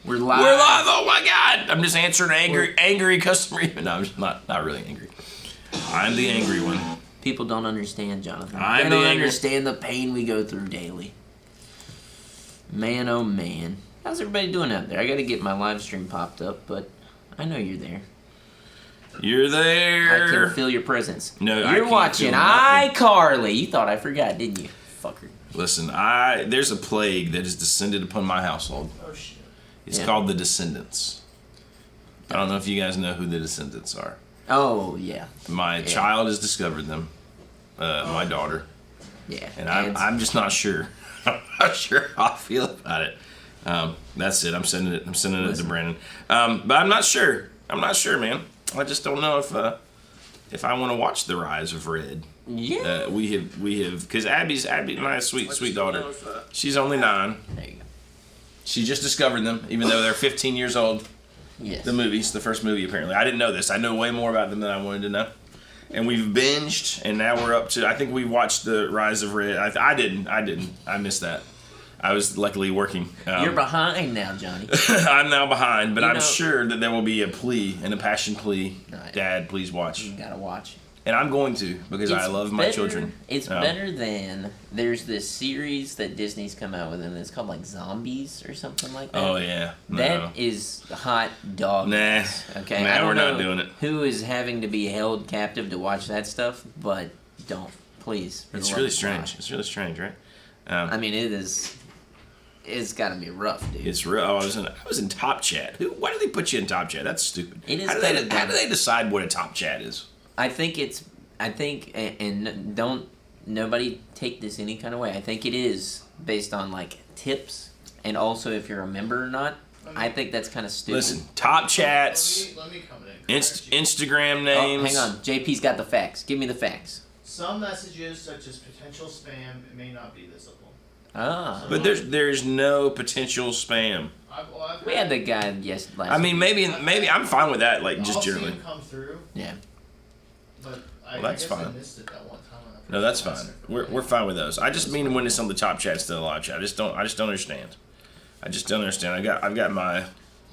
We're live. We're live. Oh my God! I'm just answering angry customer. No, I'm just not really angry. I'm the angry one. People don't understand, Jonathan. They don't understand the pain we go through daily. Man, oh man. How's everybody doing out there? I got to get my live stream popped up, but I know you're there. You're there. I can feel your presence. No, you're watching iCarly. You thought I forgot, didn't you, fucker? Listen, there's a plague that has descended upon my household. Oh shit. It's called the Descendants. I don't know if you guys know who the Descendants are. Oh yeah. My child has discovered them. My daughter. Yeah. And I'm just not sure. I'm not sure how I feel about it. That's it. I'm sending it to Brandon. But I'm not sure. I'm not sure, man. I just don't know if I want to watch The Rise of Red. Yeah. We have because Abby, my sweet daughter. She's only 9. There you go. She just discovered them, even though they're 15 years old. Yes. The movies, the first movie apparently. I didn't know this. I know way more about them than I wanted to know. And we've binged, and now we're up to. I think we watched The Rise of Red. I didn't. I missed that. I was luckily working. You're behind now, Johnny. I'm now behind, but I'm sure that there will be a plea and a passion plea. Right. Dad, please watch. You gotta watch. And I'm going to because I love my children. It's better than there's this series that Disney's come out with, and it's called like Zombies or something like that. Oh yeah, that is hot dog. Nah, okay. Nah, I don't we're know not doing it. Who is having to be held captive to watch that stuff? But don't, please. It's really strange. It's really strange, right? I mean, it is. It's got to be rough, dude. It's real. I was in Top Chat. Why do they put you in Top Chat? That's stupid. It is. How do they decide what a Top Chat is? I think, and don't nobody take this any kind of way. I think it is based on like tips, and also if you're a member or not. I think that's kind of stupid. Listen, Top Chats, Let me come in. Instagram names. Oh, hang on, JP's got the facts. Give me the facts. Some messages, such as potential spam, may not be visible. Ah. But there's no potential spam. I've We had the guy last I mean, maybe I'm fine with that. Like just generally. Seen come through. Yeah. But Well, that's I guess fine. I missed it that one time. No, that's fine. We're fine with those. I just mean when it's on the Top Chat instead of the live chat. I just don't understand. I just don't understand. I've got my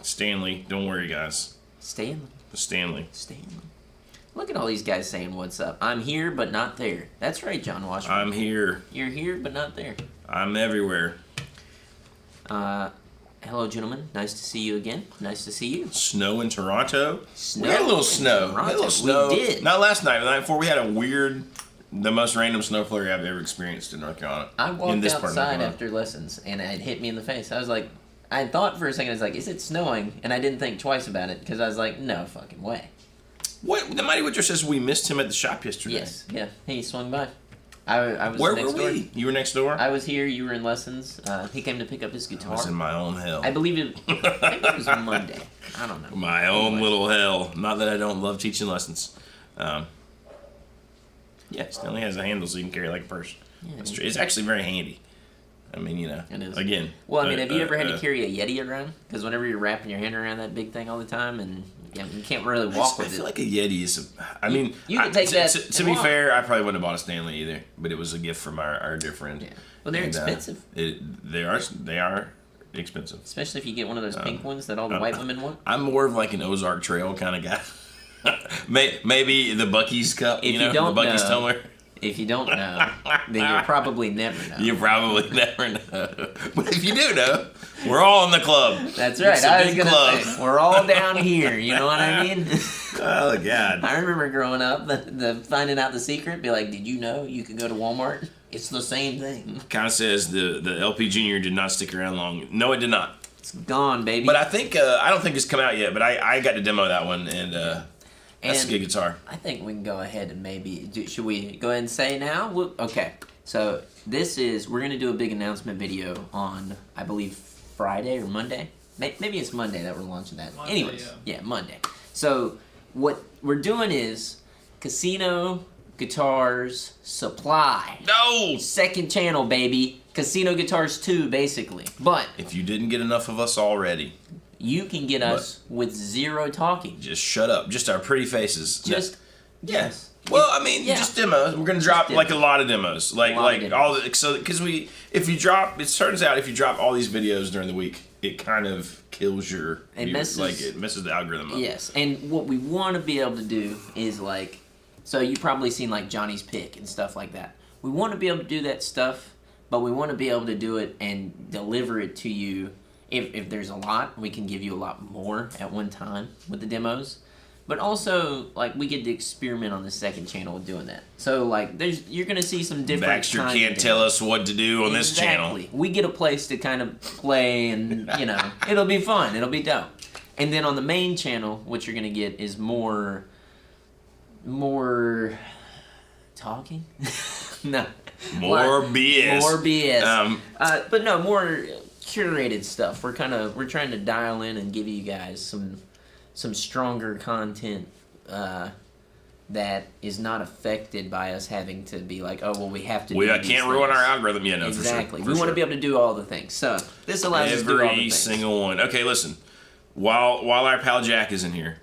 Stanley. Don't worry, guys. Stanley. Stanley. Look at all these guys saying what's up. I'm here, but not there. That's right, John Washington. I'm here. You're here, but not there. I'm everywhere. Hello, gentlemen. Nice to see you again. Nice to see you. Snow in Toronto. Snow We had a little in snow. Toronto. We had a little snow. We did. Not last night, but the night before. We had the most random snow flurry I've ever experienced in North Carolina. I in walked this part of North outside Carolina. after lessons, and it hit me in the face. I was like, I thought for a second, I was like, is it snowing? And I didn't think twice about it, because I was like, no fucking way. What? The Mighty Witcher says we missed him at the shop yesterday. Yes, yeah. He swung by. I was Where next were door. we? You were next door? I was here, you were in lessons. He came to pick up his I guitar. was in my own hell. I believe it was Monday. I don't know. My own little hell. Not that I don't love teaching lessons. Yeah, Stanley has a handle so you can carry it like a purse. Yeah, That's true. It's actually very handy. I mean, you know. It is. Again. Well, I mean, have you ever had to carry a Yeti around? Because whenever you're wrapping your hand around that big thing all the time, and you can't really walk with I it. feel like a Yeti is. I mean, you can take that To be fair, I probably wouldn't have bought a Stanley either, but it was a gift from our dear friend. Yeah. Well, they're expensive. They are expensive. Especially if you get one of those pink ones that all the white women want. I'm more of like an Ozark Trail kind of guy. Maybe the Buc-ee's cup. If you know, you don't the Buc-ee's know, tumbler. If you don't know, then you'll probably never know. You probably never know. But if you do know, we're all in the club. That's right. It's a I was big going club. to say, we're all down here. You know what I mean? Oh, God. I remember growing up, the finding out the secret, be like, did you know you could go to Walmart? It's the same thing. Kind of says the LP Junior did not stick around long. No, it did not. It's gone, baby. But I think, I don't think it's come out yet, but I got to demo that one, and that's a good guitar. I think we can go ahead and maybe, should we go ahead and say now? Okay, so we're going to do a big announcement video on, I believe, Friday or Monday. Maybe it's Monday that we're launching that. Monday, Anyways, yeah, Monday. So what we're doing is Casino Guitars Supply. No! Second channel, baby. Casino Guitars 2, basically. But If you didn't get enough of us already, you can get us with zero talking. just shut up. Just our pretty faces. Just, yes. Well, I mean, Yeah. just demos. We're gonna drop Just like a demos. lot of demos, like A lot of all demos. the because if you drop, it turns out if you drop all these videos during the week, it kind of kills your it messes, like it messes the algorithm up. Yes, and what we want to be able to do is like, so you probably seen like Johnny's Pick and stuff like that. We want to be able to do that stuff, but we want to be able to do it and deliver it to you. If there's a lot, we can give you a lot more at one time with the demos. But also, like, we get to experiment on the second channel with doing that. So, like, you're going to see some different Baxter can't tell us what to do on this channel. We get a place to kind of play and, you know, it'll be fun. It'll be dope. And then on the main channel, what you're going to get is more talking? No. More BS. More BS. But no, more curated stuff. We're trying to dial in and give you guys some stronger content that is not affected by us having to be like, oh, well, we have to do I can't ruin our algorithm. Yeah, no, exactly. For sure. We want to be able to do all the things. So this allows us to do all the every things. single one. Okay, listen. While our pal Jack is in here,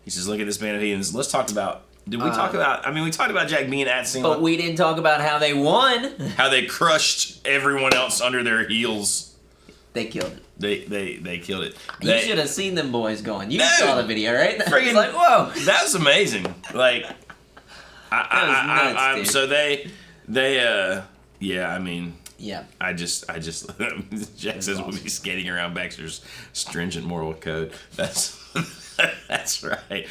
he says, look at this band of heathens. Let's talk about... Did we talk about... I mean, we talked about Jack being at Singapore. But we didn't talk about how they won. How they crushed everyone else under their heels. They killed it. They killed it. You should have seen them boys going. You Dude, saw the video, right? Friggin', It's like, whoa. That was amazing. Like, That was nuts, dude. So yeah, I mean... Yeah. I just Jack says we'll be skating around Baxter's stringent moral code. That's right.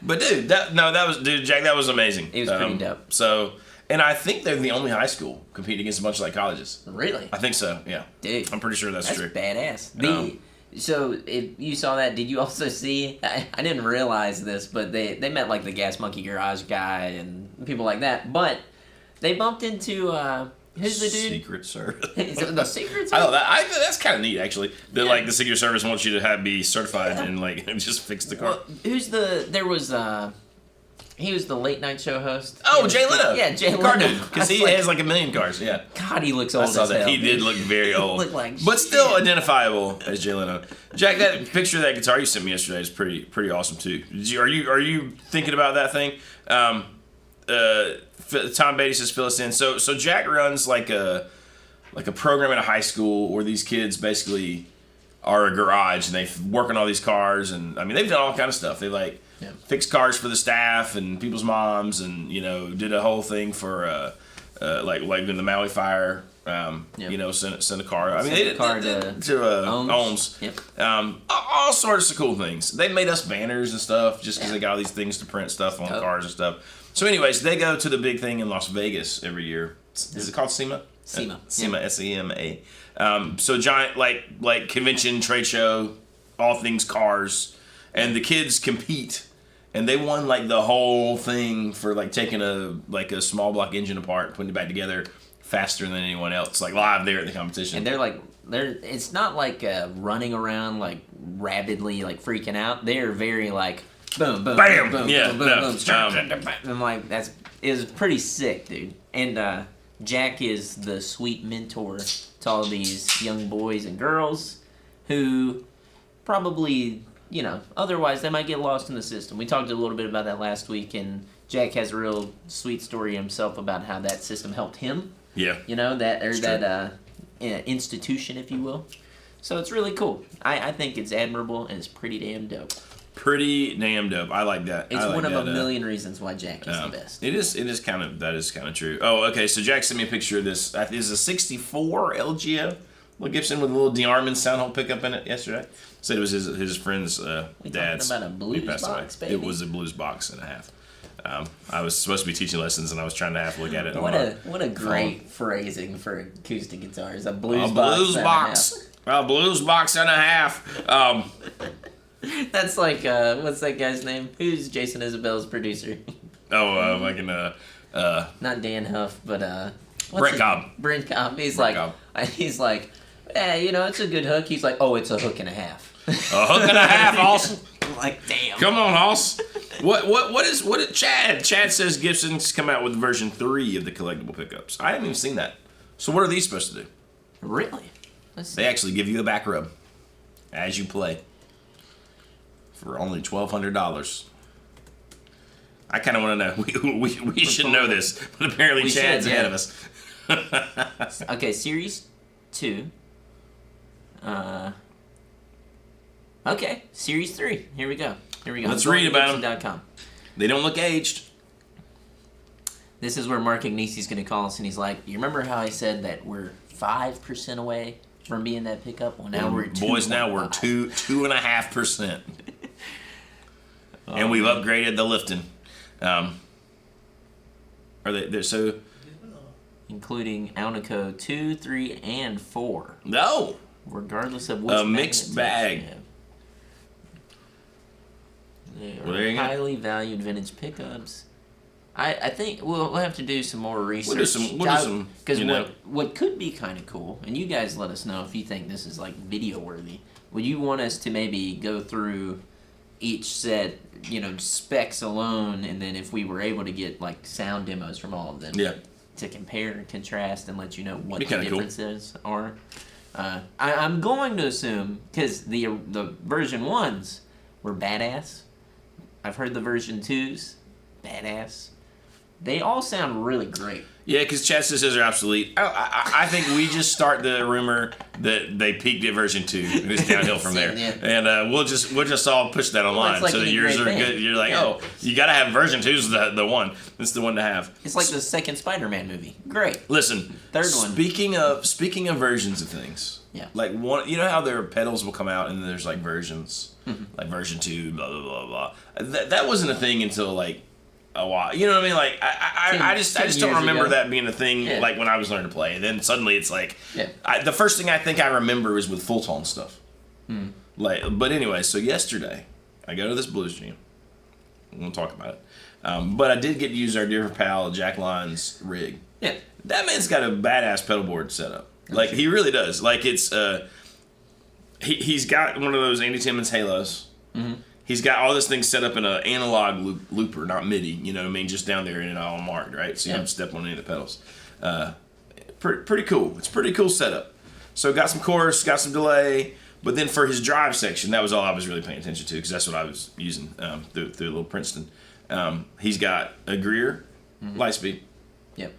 But dude, Jack, that was amazing. It was pretty dope. So, and I think they're the only high school competing against a bunch of like colleges. Really? I think so. Yeah. Dude, I'm pretty sure that's true. Badass. So if you saw that, did you also see? I didn't realize this, but they met like the Gas Monkey Garage guy and people like that. But they bumped into who's the dude? Secret Service. The Secret Service. I know that. That's kind of neat, actually. That like the Secret Service wants you to be certified and like just fix the car. Well, there was he was the late night show host. Oh, Jay Leno. Yeah, Jay Leno. Because he has like a million cars. Yeah. God, he looks old. I saw as that. hell. He did look very old. Looked like but still shit. identifiable as Jay Leno. Jack, that picture of that guitar you sent me yesterday is pretty awesome too. Are you thinking about that thing? Tom Beatty says fill us in. So Jack runs like a program at a high school where these kids basically are a garage and they work on all these cars, and I mean they've done all kind of stuff. They fix cars for the staff and people's moms, and did a whole thing for like in the Maui fire. Send a car. I mean, they did to Ohms. Yep. All sorts of cool things. They made us banners and stuff just because they got all these things to print stuff on cars and stuff. So, anyways, they go to the big thing in Las Vegas every year. Is it called SEMA? SEMA. SEMA. SEMA. So giant like convention, trade show, all things cars, and the kids compete. And they won like the whole thing for like taking a small block engine apart, putting it back together faster than anyone else, like live there at the competition. And it's not like running around like rabidly like freaking out. They're very like boom, boom, bam, boom, boom, yeah, boom, no, boom, boom. I'm like it was pretty sick, dude. And Jack is the sweet mentor to all these young boys and girls who probably, otherwise they might get lost in the system. We talked a little bit about that last week, and Jack has a real sweet story himself about how that system helped him. Yeah. That institution, if you will. So it's really cool. I think it's admirable, and it's pretty damn dope. Pretty damn dope. I like that. It's one of a million reasons why Jack is the best. It is kind of true. Oh, okay. So Jack sent me a picture of this. This is a '64 LGO. Little Gibson with a little DeArmond sound hole pickup in it yesterday. Said it was his friend's dad's. Talking about a blues box, baby? It was a blues box and a half. I was supposed to be teaching lessons, and I was trying to half look at it. What a great phrasing for acoustic guitars. A blues box. A blues box and a half. That's like what's that guy's name? Who's Jason Isabel's producer? Not Dan Huff, but Brent Cobb. Brent Cobb. He's like, it's a good hook. He's like, oh, it's a hook and a half. A hook and a half, Hoss. I'm like, damn. Come on, Hoss. What Chad? Chad says Gibson's come out with version 3 of the collectible pickups. I haven't even seen that. So what are these supposed to do? Really? They actually give you a back rub as you play for only $1,200. I kind of want to know. We should know this, but apparently Chad's ahead of us. Okay, Series 2. Okay, Series 3. Here we go. Let's read about them. Gibson.com. They don't look aged. This is where Mark Ignisi's going to call us, and he's like, you remember how I said that we're 5% away from being that pickup? Well, now we're 2. Boys, now we're 2.5%. And we've upgraded the lifting. Are they're so... Including Alnico 2, 3, and 4. No! Regardless of which A mixed bag. They Well, there you are go. highly valued vintage pickups. I think we'll have to do some more research. We'll do some, because you know. what could be kind of cool, and you guys let us know if you think this is like video worthy. Would you want us to maybe go through each set, specs alone, and then if we were able to get like sound demos from all of them, Yeah. to compare and contrast and let you know what Be the kinda cool. differences are. I'm going to assume because the version 1s were badass. I've heard the version 2s, badass. They all sound really great. Yeah, because chassis says are obsolete. I think we just start the rumor that they peaked at version 2 and it's downhill from there. Yeah. And we'll just all push that online like so that any yours are great good. thing. You're like, Yeah. oh, you got to have version 2's the one. It's the one to have. It's like the second Spider-Man movie. Great. Listen, Third one. Speaking of versions of things, Yeah. like one, you know how their pedals will come out and then there's like versions, Mm-hmm. like version 2, blah blah blah blah. That wasn't a thing until like a while. You know what I mean? Like I just 10 don't years remember ago. that being a thing. Yeah. Like when I was learning to play, and then suddenly it's like, Yeah. the first thing I think I remember is with full tone stuff. Hmm. Like, but anyway, so yesterday I go to this blues jam. We won't talk about it. But I did get to use our dear pal Jack Lyon's rig. Yeah. That man's got a badass pedal board set up. Like, he really does. Like, it's, he's got one of those Andy Timmons Halos. Mm-hmm. He's got all this thing set up in an analog looper, not MIDI, you know what I mean? Just down there and all marked, right? So you don't step on any of the pedals. Pretty cool. It's a pretty cool setup. So got some chorus, got some delay, but then for his drive section, that was all I was really paying attention to because that's what I was using through little Princeton. He's got a Greer, light speed. Yep.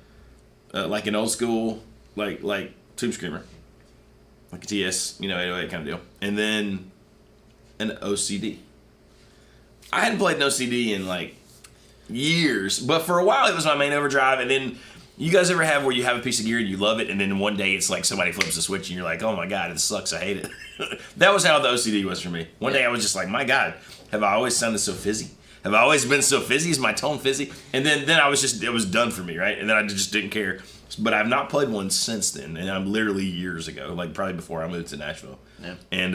Like an old school, like Tube Screamer, like a TS, 808 kind of deal, and then an OCD. I hadn't played an OCD in like years, but for a while it was my main overdrive. And then you guys ever have where you have a piece of gear and you love it, and then one day it's like somebody flips a switch and you're like, oh my god, it sucks, I hate it. That was how the OCD was for me. One day I was just like, my god, have I always sounded so fizzy? Have I always been so fizzy? Is my tone fizzy? And then it was done for me, right? And then I just didn't care. But I've not played one since then, and I'm literally years ago, like probably before I moved to Nashville. Yeah. And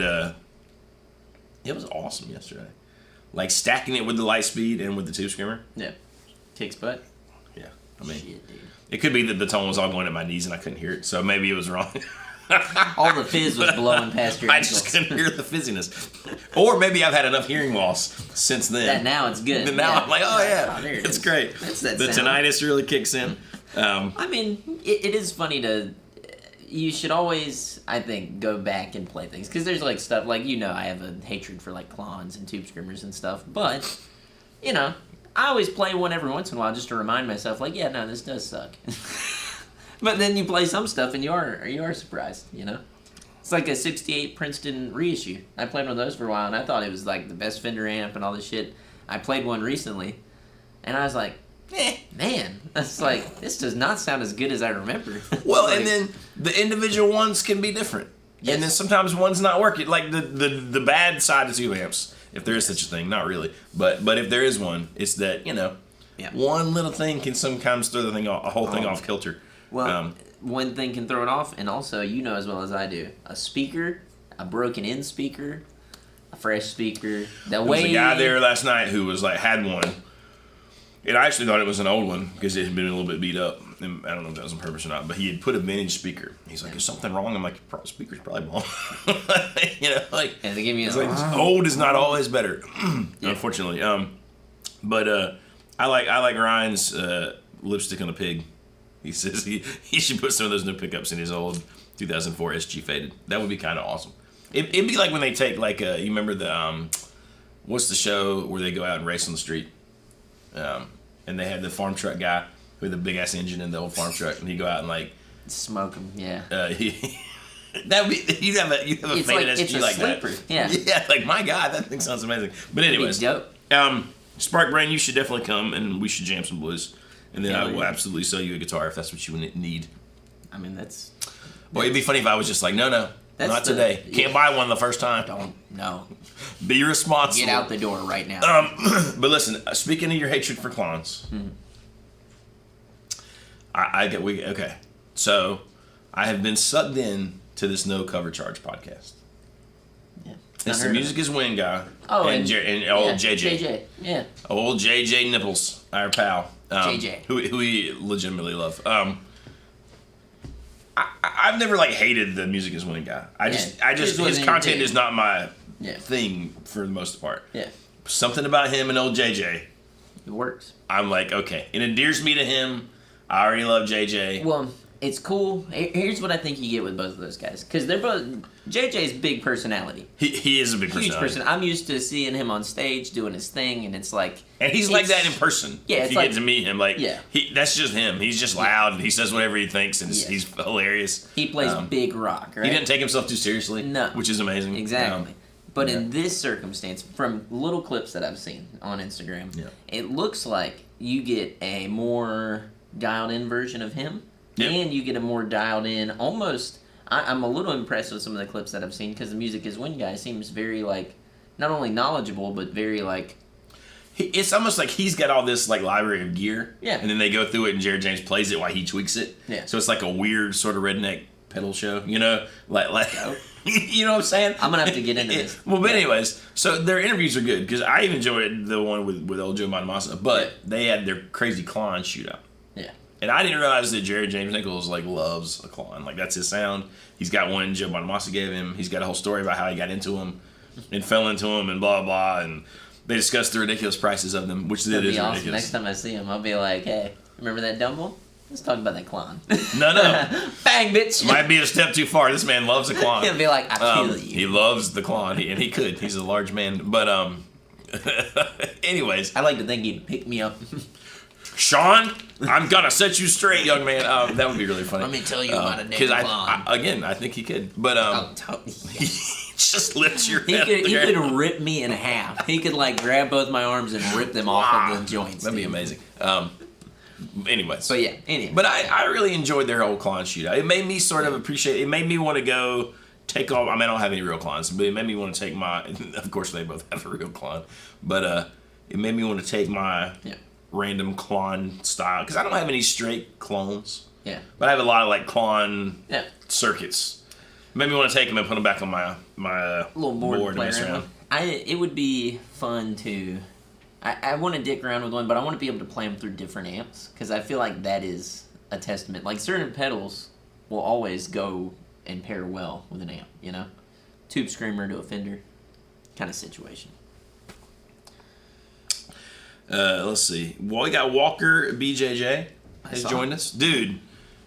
it was awesome yesterday. Like stacking it with the light speed and with the Tube Screamer. Yeah. Kicks butt. Yeah. I mean, Shit, dude. it could be that the tone was all going at my knees and I couldn't hear it, so maybe it was wrong. All the fizz was blowing past your I ankles. just couldn't hear the fizziness. Or maybe I've had enough hearing loss since then. That now it's good. And now Yeah. I'm like, oh yeah, Oh, there it it's is. great. That's that the sound. tinnitus really kicks in. I mean, it is funny to. You should always, I think, go back and play things because there's like stuff like I have a hatred for like Klons and Tube Screamers and stuff, but I always play one every once in a while just to remind myself, like, yeah, no, this does suck. But then you play some stuff and you are surprised, It's like a '68 Princeton reissue. I played one of those for a while and I thought it was like the best Fender amp and all this shit. I played one recently, and I was like, man, that's like, this does not sound as good as I remember. Well, Like, and then the individual ones can be different. Yes. And then sometimes one's not working. Like the bad side of tube amps, if there is such a thing, not really. But if there is one, it's that, one little thing can sometimes throw a whole thing off kilter. Well, one thing can throw it off, and also, as well as I do, a speaker, a broken-in speaker, a fresh speaker. There was a guy there last night who was like, had one. And I actually thought it was an old one because it had been a little bit beat up. And I don't know if that was on purpose or not, but he had put a vintage speaker. He's like, is something wrong? I'm like, speaker's probably wrong. And they give me it's like, old is not always better, unfortunately. But I like Ryan's lipstick on a pig. He says he should put some of those new pickups in his old 2004 SG Faded. That would be kind of awesome. It'd be like when they take like you remember the what's the show where they go out and race on the street, and they had the farm truck guy with a big ass engine in the old farm truck, and he go out and like smoke them, yeah. That would be you have a It's faded like- SG it's a like sleeper, that. yeah. Yeah, like my God, that thing sounds amazing. But anyways, dope. Spark Brain, you should definitely come and we should jam some blues. And then I Hell will yeah. absolutely sell you a guitar if that's what you need. I mean, that's Boy, it'd be funny if I was just like, no, That's not the- today. Can't buy one the first time. don't no. Be responsible. Get out the door right now. But listen, speaking of your hatred for clones, okay. So I have been sucked in to this No Cover Charge podcast. Yeah. It's the Music Is Win guy. Oh, and old yeah, JJ. JJ. Yeah. Old JJ Nipples, our pal. JJ. Who we legitimately love. I've never like hated the Music Is Winning guy. I just His his wasn't content your is not my Yeah. thing for the most part. Yeah. Something about him and old JJ, It works. I'm like, okay, it endears me to him. I already love JJ. Well, it's cool. Here's what I think you get with both of those guys, because they're both JJ's big personality. He is a big Huge personality. person. I'm used to seeing him on stage doing his thing, and it's like. And he's like that in person. Yeah, if it's you like- get to meet him, like Yeah. that's just him. He's just loud. And he says whatever he thinks, and Yes. he's hilarious. He plays big rock, right? He didn't take himself too seriously. No. Which is amazing. Exactly. But yeah. in this circumstance, from little clips that I've seen on Instagram, Yeah. it looks like you get a more dialed in version of him, Yeah. and you get a more dialed in, almost. I'm a little impressed with some of the clips that I've seen, because the Music Is Win guy seems very, like, not only knowledgeable, but very, like. It's almost like he's got all this like library of gear, Yeah. and then they go through it, and Jared James plays it while he tweaks it. Yeah. So it's like a weird sort of redneck pedal show, you know, like you know what I'm saying? I'm gonna have to get into this. Well, but anyways, so their interviews are good because I even enjoyed the one with old Joe Bonamassa, but they had their crazy Klon shootout. Yeah. And I didn't realize that Jared James Nichols like loves a Klon. Like that's his sound. He's got one Joe Bonamassa gave him. He's got a whole story about how he got into him and fell into him and blah blah. And they discussed the ridiculous prices of them, which That'd it is be awesome. ridiculous. Next time I see him, I'll be like, hey, remember that Dumble? Let's talk about that Klon. No. Bang, bitch! Might be a step too far. This man loves a Klon. He'll be like, I kill you. He loves the Klon, and he could. He's a large man. But anyways, I like to think he'd pick me up. Sean, I'm gonna set you straight, young man. That would be really funny. Let me tell you about a damn Because Klon. I think he could. But I'll tell you. he just lifts your He head. could, up he there. could rip me in half. He could like grab both my arms and rip them off of the joints. That'd be dude. amazing. Anyways. But yeah, anyway. But I really enjoyed their whole Klon shootout. It made me sort of appreciate. It made me want to go take off. I mean, I don't have any real Klons, but it made me want to take my. Of course, they both have a real Klon, but it made me want to take my random Klon style because I don't have any straight clones. Yeah. But I have a lot of like Klon Yeah. circuits. It made me want to take them and put them back on my Little board and player. mess around. It would be fun to. I want to dick around with one, but I want to be able to play them through different amps because I feel like that is a testament. Like certain pedals will always go and pair well with an amp, you know? Tube screamer to a Fender kind of situation. Let's see. Well, we got Walker BJJ has joined us. Dude,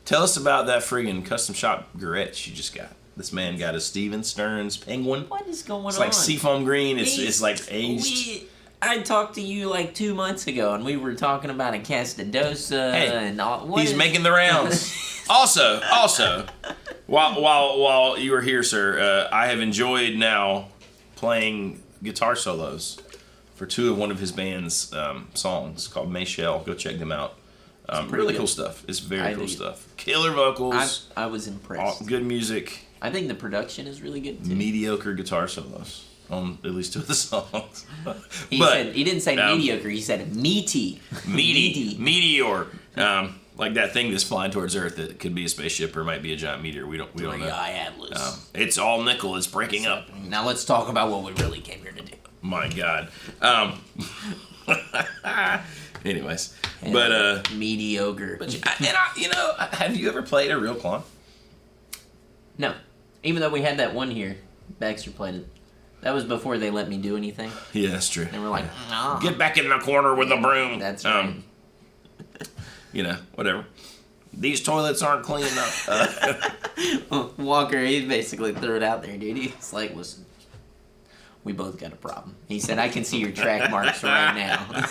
tell us about that friggin' custom shop Gretsch you just got. This man got a Steven Stearns Penguin. What is going on? It's like seafoam green. It's like aged. I talked to you like 2 months ago, and we were talking about a Castadosa and all. He's making the rounds. also, while you were here, sir, I have enjoyed now playing guitar solos for one of his band's songs called Mayshell. Go check them out. Really cool stuff. It's very cool stuff. Killer vocals. I was impressed. Good music. I think the production is really good too. Mediocre guitar solos on at least 2 of the songs. He didn't say mediocre. He said meaty. Meteor. Like that thing that's flying towards Earth that could be a spaceship or might be a giant meteor. We don't know. Atlas. It's all nickel. It's breaking up. Now let's talk about what we really came here to do. My God. Anyways, And but mediocre. have you ever played a real Klon? No, even though we had that one here, Baxter played it. That was before they let me do anything. Yeah, that's true. And we're like, nah. Get back in the corner with the broom. That's right. Whatever. These toilets aren't clean enough. Walker, he basically threw it out there, dude. He's like, listen, we both got a problem. He said, I can see your track marks right now.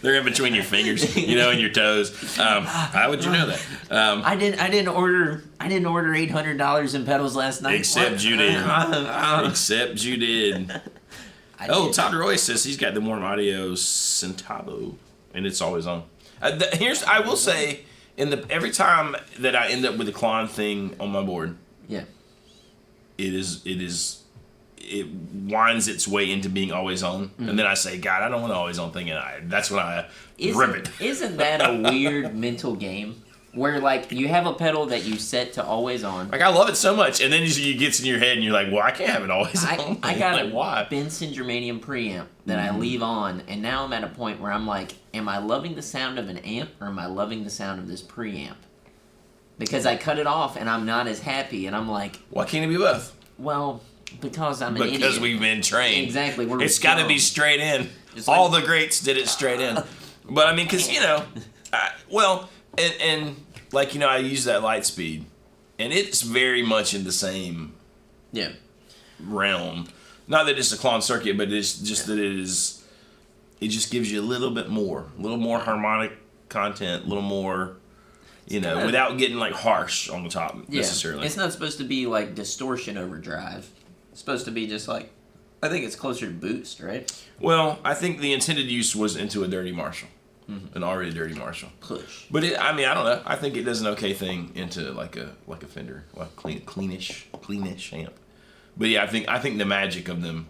They're in between your fingers, and your toes. How would you know that? I didn't order $800 in pedals last night. Except you did. Except you did. Todd Roy says he's got the Warm Audio Centavo, and it's always on. I will say, every time that I end up with the Klon thing on my board, it winds its way into being always on, and then I say, God, I don't want an always on thing, and that's when I rip it. Isn't that a weird mental game? Where, like, you have a pedal that you set to always on. Like, I love it so much, and then it gets in your head, and you're like, well, I can't have it always on. I got like, a why? Benson Germanium preamp that I leave on, and now I'm at a point where I'm like, am I loving the sound of an amp, or am I loving the sound of this preamp? Because I cut it off, and I'm not as happy, and I'm like... Why can't it be both? Well, because I'm an idiot. Because we've been trained. Exactly. It's got to be straight in. All the greats did it straight in. But, I mean, because, and like, I use that light speed, and it's very much in the same realm. Not that it's a Klon circuit, but it's just that it just gives you a little more harmonic content, a little more, without getting, like, harsh on the top, necessarily. It's not supposed to be, like, distortion overdrive. It's supposed to be just, like, I think it's closer to boost, right? Well, I think the intended use was into a dirty Marshall. An already dirty Marshall. Push. But I don't know. I think it does an okay thing into like a Fender, like cleanish amp. But yeah, I think the magic of them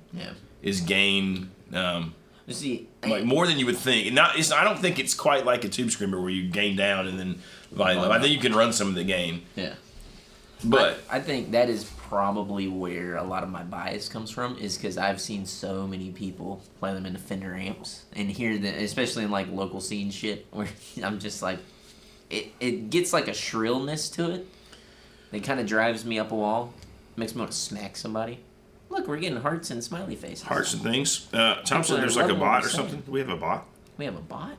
is gain. Like more than you would think. I don't think it's quite like a Tube Screamer where you gain down and then volume up. I think you can run some of the gain. Yeah. But I think that is probably where a lot of my bias comes from, is because I've seen so many people play them into Fender amps and hear that, especially in like local scene shit, where I'm just like, it gets like a shrillness to it. It kind of drives me up a wall, makes me want to smack somebody. Look, we're getting hearts and smiley faces. Hearts and things. Tom said there's like a bot or something. Do we have a bot? We have a bot?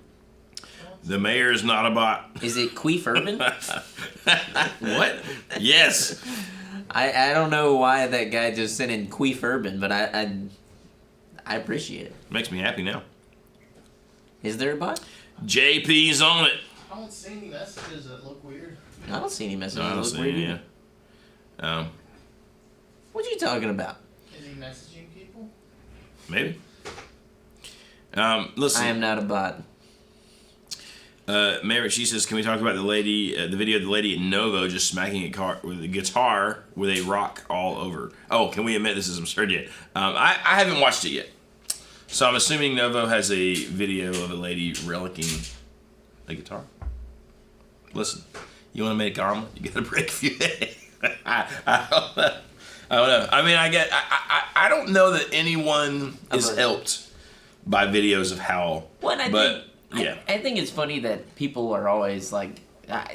The mayor is not a bot. Is it Queef Urban? What? Yes. I don't know why that guy just sent in Queef Urban, but I appreciate it. Makes me happy now. Is there a bot? JP's on it. I don't see any messages that look weird. I don't see any messages that look weird. What are you talking about? Is he messaging people? Maybe. Listen. I am not a bot. Mary, she says, can we talk about the video of the lady at Novo just smacking a guitar with a rock all over? Oh, can we admit this is absurd yet? I haven't watched it yet. So I'm assuming Novo has a video of a lady relicking a guitar. Listen, you want to make omelet, you gotta break a few eggs. I don't know. I mean, I don't know that anyone is helped by videos of how. I think it's funny that people are always like,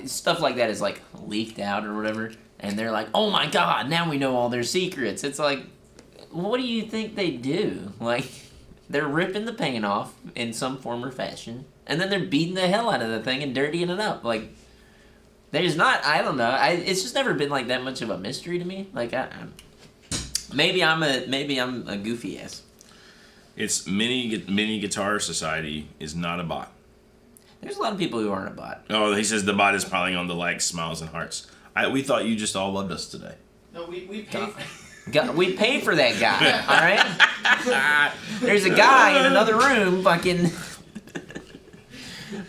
stuff like that is like leaked out or whatever, and they're like, oh my god, now we know all their secrets. It's like, what do you think they do? Like, they're ripping the paint off in some form or fashion, and then they're beating the hell out of the thing and dirtying it up. Like, there's not, I don't know, it's just never been like that much of a mystery to me. Like, maybe I'm a goofy ass. It's Mini Guitar Society is not a bot. There's a lot of people who aren't a bot. Oh, he says the bot is piling on the likes, smiles, and hearts. We thought you just all loved us today. No, we paid. We paid for that guy, all right? There's a guy in another room fucking...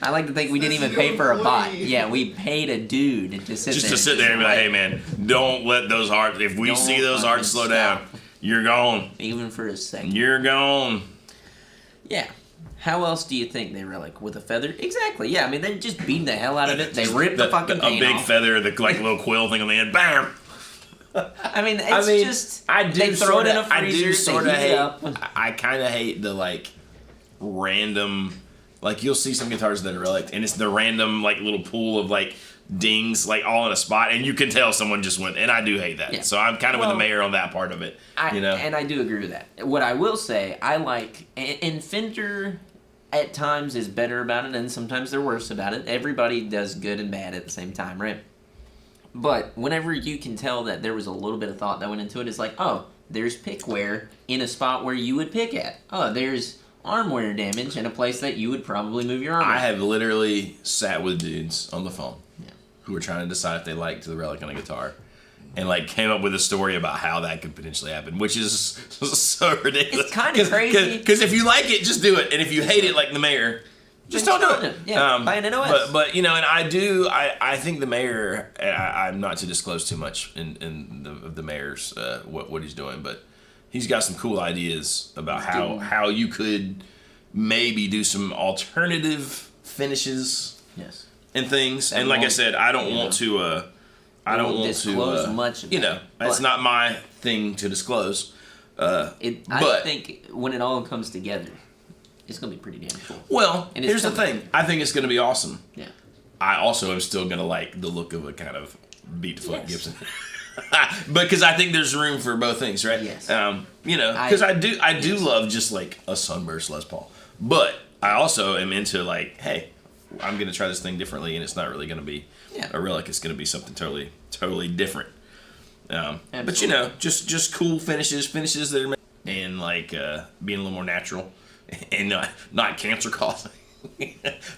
I like to think we didn't even pay for a bot. Yeah, we paid a dude to sit there. Just to sit there and be like, hey man, don't let those hearts, if we see those hearts slow down, you're gone. Even for a second. You're gone. Yeah. How else do you think they relic? With a feather? Exactly, yeah. I mean, they just beat the hell out of it. They rip the fucking paint off. A big feather, the like little quill thing on the end. Bam! I mean, just... they throw it in a freezer, I do sort of hate... up. I kind of hate the, like, random... Like, you'll see some guitars that are relic, and it's the random, like, little pool of, like, dings, like, all in a spot, and you can tell someone just went, and I do hate that. Yeah. So I'm kind of with the mayor on that part of it, you know? And I do agree with that. What I will say, I like, and Fender at times is better about it, and sometimes they're worse about it. Everybody does good and bad at the same time, right? But whenever you can tell that there was a little bit of thought that went into it, it's like, oh, there's pick wear in a spot where you would pick at. Oh, there's arm wear damage in a place that you would probably move your arm. I have literally sat with dudes on the phone who were trying to decide if they liked the relic on a guitar, and like came up with a story about how that could potentially happen, which is so ridiculous. It's kind of crazy. Because if you like it, just do it, and if you hate it, like the mayor, just don't do it. Yeah, buy an NOS. But you know, and I think the mayor. I'm not to disclose too much in the mayor's what he's doing, but he's got some cool ideas about how you could maybe do some alternative finishes. Yes. And things, and like I said, I don't want to. I don't want disclose to. much. Of you know, it's not my thing to disclose. I think when it all comes together, it's gonna be pretty damn cool. Well, here's the thing. I think it's gonna be awesome. Yeah. I also am still gonna like the look of a kind of beat to foot Gibson. Because I think there's room for both things, right? Yes. You know, because I do love just like a sunburst Les Paul, but I also am into like, hey, I'm gonna try this thing differently, and it's not really gonna be a relic. It's gonna be something totally different. But you know, just cool finishes that are and like being a little more natural and not cancer causing.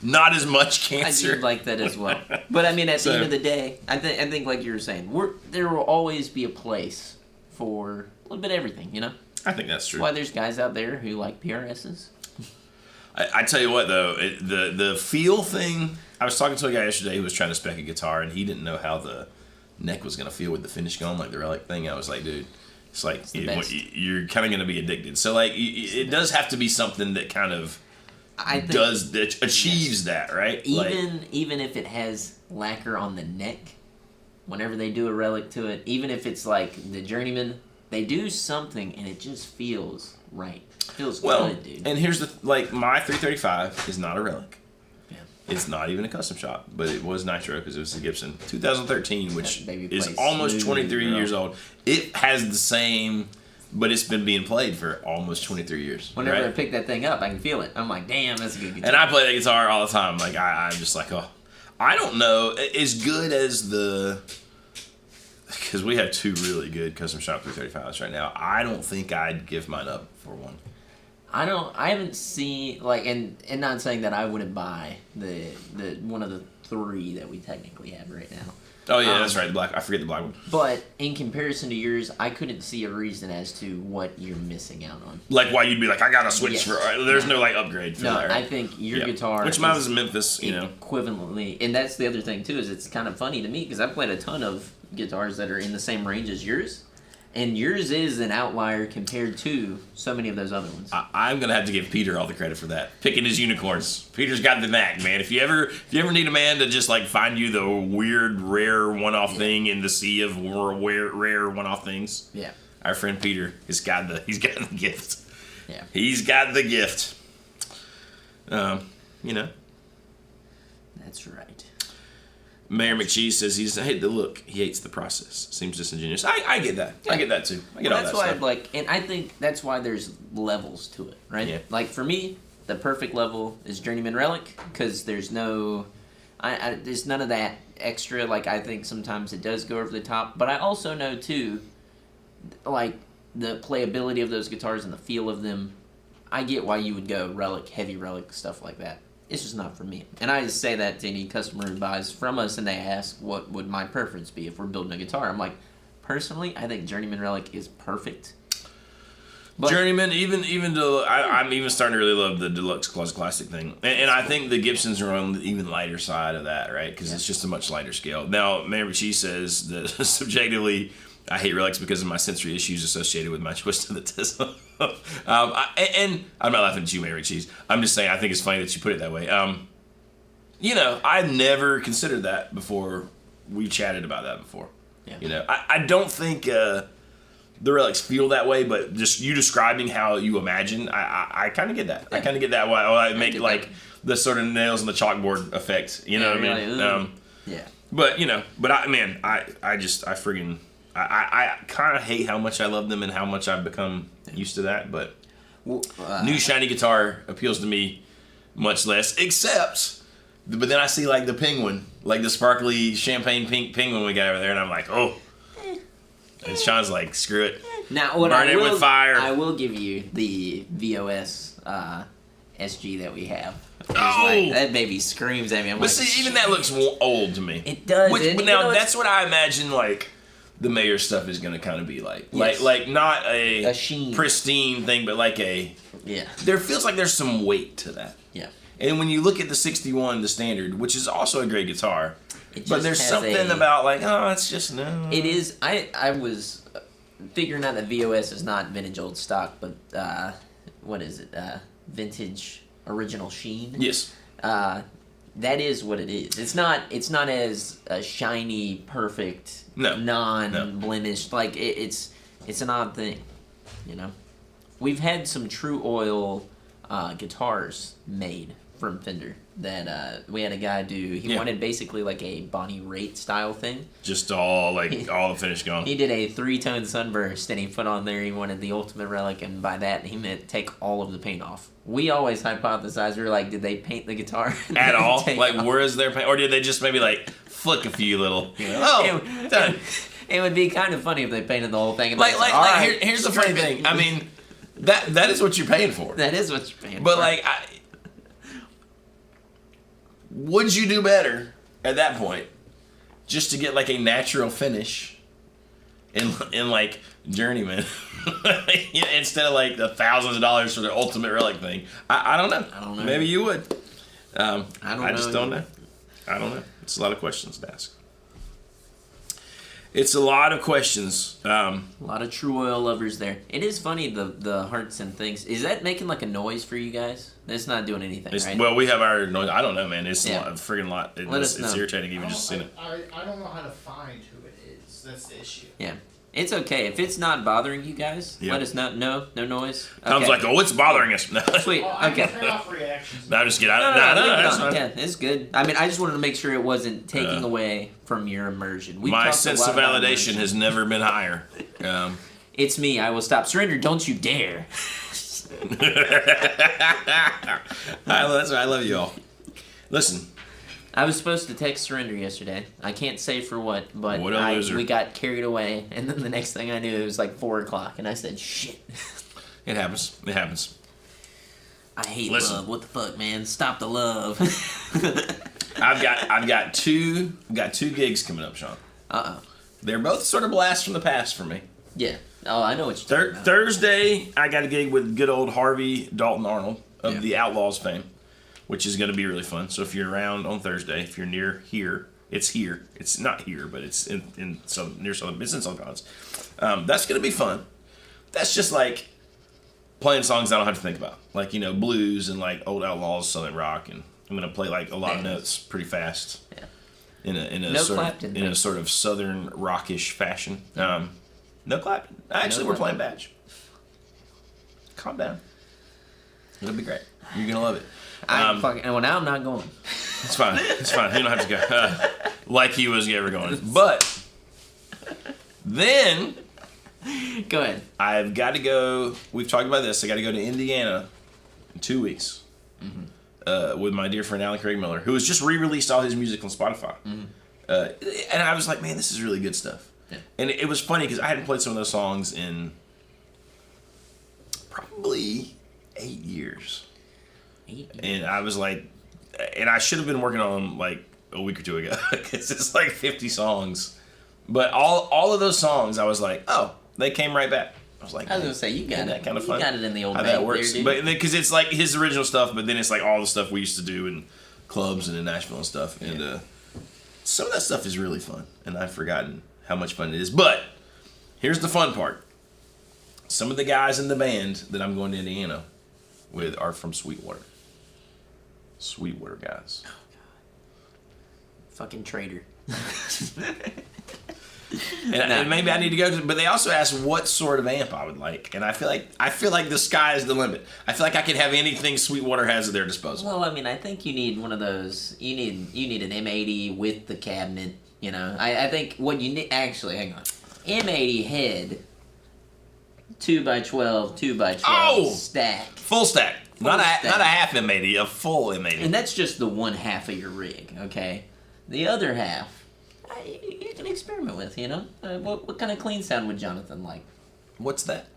Not as much cancer. I do like that as well. But I mean, at the end of the day, I think like you were saying, there will always be a place for a little bit of everything, you know? I think that's true. That's why there's guys out there who like PRSs. I tell you what, though, the feel thing, I was talking to a guy yesterday who was trying to spec a guitar, and he didn't know how the neck was going to feel with the finish going, like the relic thing. I was like, dude, it's like you're kind of going to be addicted. So, like, it does have to be something that kind of achieves that, right? Even if it has lacquer on the neck, whenever they do a relic to it, even if it's like the Journeyman, they do something and it just feels right. It feels good, dude. And here's my 335 is not a relic. Yeah. It's not even a custom shop, but it was nitro because it was a Gibson 2013, which is plays almost 23 smooth, years old. It has the same. But it's been being played for almost 23 years. Whenever I pick that thing up, I can feel it. I'm like, damn, that's a good guitar. And I play that guitar all the time. Like, I'm just like, oh. I don't know. As good as the... Because we have two really good custom shop 335s right now. I don't think I'd give mine up for one. I haven't seen, like, and not saying that I wouldn't buy the one of the three that we technically have right now. Oh, yeah, that's right. The black. I forget the black one. But in comparison to yours, I couldn't see a reason as to what you're missing out on. Like why you'd be like, I gotta switch for. There's no like upgrade for that. Right? I think your guitar. Which mine was Memphis, you know. Equivalently, and that's the other thing too. Is it's kind of funny to me because I played a ton of guitars that are in the same range as yours, and yours is an outlier compared to so many of those other ones. I'm gonna have to give Peter all the credit for that. Picking his unicorns. Peter's got the knack, man. If you ever need a man to just like find you the weird, rare one-off thing in the sea of rare one-off things. Yeah. Our friend Peter he's got the gift. Yeah. He's got the gift. You know. That's right. Mayor McCheese says he hates the process. Seems disingenuous. I get that. Yeah. I get that too. I get all that's that why stuff. and I think that's why there's levels to it, right? Yeah. Like for me, the perfect level is Journeyman Relic because there's no, there's none of that extra. Like I think sometimes it does go over the top, but I also know too, like the playability of those guitars and the feel of them. I get why you would go Relic, heavy Relic, stuff like that. It's just not for me. And I just say that to any customer who buys from us and they ask what would my preference be if we're building a guitar. I'm like, personally, I think Journeyman Relic is perfect. But Journeyman, even though I'm even starting to really love the Deluxe Classic thing. And I think the Gibsons are on the even lighter side of that, right? Because it's just a much lighter scale. Now, Mayor McCheese says that subjectively, I hate relics because of my sensory issues associated with my twist of the Tesla. And I'm not laughing at you, Mayor McCheese. I'm just saying I think it's funny that you put it that way. You know, I've never considered that before. We chatted about that before. Yeah. You know, I don't think the relics feel that way, but just you describing how you imagine, I kind of get that. Yeah. I kind of get that. Why I make like the sort of nails on the chalkboard effect. You know what I mean? Yeah. But you know, I kind of hate how much I love them and how much I've become used to that. But new shiny guitar appeals to me much less. But then I see like the penguin, like the sparkly champagne pink penguin we got over there, and I'm like, oh. And Sean's like, screw it. Now, what Burn I it will, with fire. I will give you the VOS SG that we have. Oh! Like, that baby screams at me. I'm But like, see, even that looks old to me. It does. But even now though it's that's what I imagine like the mayor stuff is gonna kind of be like. Yes. Like not a sheen. pristine thing, but like a. Yeah. There feels like there's some weight to that. Yeah. And when you look at the 61, the standard, which is also a great guitar, It but just there's has something about like, oh, it's just no. It is. I was figuring out that VOS is not vintage old stock, but what is it? Vintage original sheen. Yes. That is what it is. It's not. It's not as shiny, perfect, non-blemished. Like it's an odd thing, you know. We've had some true oil guitars made from Fender that we had a guy do. He wanted basically like a Bonnie Raitt style thing. Just all all the finish gone. He did a 3-tone sunburst and he put on there he wanted the ultimate relic, and by that he meant take all of the paint off. We always hypothesized, we were like, did they paint the guitar At all? Like, where is their paint? Or did they just maybe like flick a few little? Done. It would be kind of funny if they painted the whole thing. And Here's the funny thing. I mean, that is what you're paying for. That is what you're paying for. But like, would you do better at that point, just to get like a natural finish, in like Journeyman, instead of like the thousands of dollars for the ultimate relic thing? I don't know. I don't know. Maybe you would. I just don't know. I don't know. It's a lot of questions to ask. It's a lot of questions. A lot of true oil lovers there. It is funny, the hearts and things. Is that making like a noise for you guys? It's not doing anything, right? Well, we have our noise. I don't know, man. It's Yeah. a friggin' lot. Let us know. It's irritating even just seeing it. I don't know how to find who it is. That's the issue. Yeah. It's okay. If it's not bothering you guys, Yeah. let us know. No noise? Tom's Okay. like, oh, it's bothering us. No, Sweet. Oh, I Okay. can turn off reactions. no, just get No, out. leave it That's on. fine. Yeah, it's good. I mean, I just wanted to make sure it wasn't taking away from your immersion. We've My talked a sense lot of about validation immersion. has never been higher. It's me. I will stop. Surrender. Don't you dare. I love you all. Listen, I was supposed to text Surrender yesterday. I can't say for what, but What a loser. we got carried away, and then the next thing I knew, it was like 4 o'clock, and I said, "Shit." it happens. It happens. I hate Listen. love. What the fuck, man? Stop the love. I've got two gigs coming up, Sean. Uh oh. They're both sort of blasts from the past for me. Yeah. Oh, I know what you're talking about. Thursday, I got a gig with good old Harvey Dalton Arnold of Yeah. the Outlaws fame, which is going to be really fun. So if you're around on Thursday, if you're near here, it's here. It's not here, but it's in some near Southern. It's in Southern Cons. That's going to be fun. That's just like playing songs I don't have to think about, like blues and like old Outlaws, Southern rock, and I'm going to play like a lot of notes pretty fast. Yeah. In a No sort Clapton, of, in a though. sort of Southern rockish fashion. No Clapton. Actually, No we're playing Clapton. Badge. Calm down. It'll be great. You're gonna love it. Well, now I'm not going. It's fine. It's fine. You don't have to go. Like he was ever going. But then Go ahead. I've got to go. We've talked about this. I got to go to Indiana in 2 weeks with my dear friend Alan Craig Miller, who has just re-released all his music on Spotify. And I was like, man, this is really good stuff. Yeah. And it was funny because I hadn't played some of those songs in probably 8 years. 8 years. And I was like, and I should have been working on them like a week or two ago because it's like 50 songs. But all of those songs, I was like, oh, they came right back. I was like, I was gonna say you got isn't it. that kind of You fun? got it in the old How bank that works. there, dude. But because it's like his original stuff, but then it's like all the stuff we used to do in clubs and in Nashville and stuff. And some of that stuff is really fun, and I've forgotten how much fun it is. But here's the fun part. Some of the guys in the band that I'm going to Indiana with are from Sweetwater. Sweetwater guys. Fucking traitor. And maybe I need to go to, but they also asked what sort of amp I would like, and I feel like the sky is the limit. I feel like I could have anything Sweetwater has at their disposal. Well, I mean, I think you need one of those. You need an M80 with the cabinet. I think what you need. Actually, hang on. M80 head. 2x12, 2x12 Oh! stack. Full stack, not a half M80, a full M80. And that's just the one half of your rig, okay? The other half, you can experiment with, you know? What kind of clean sound would Jonathan like? What's that?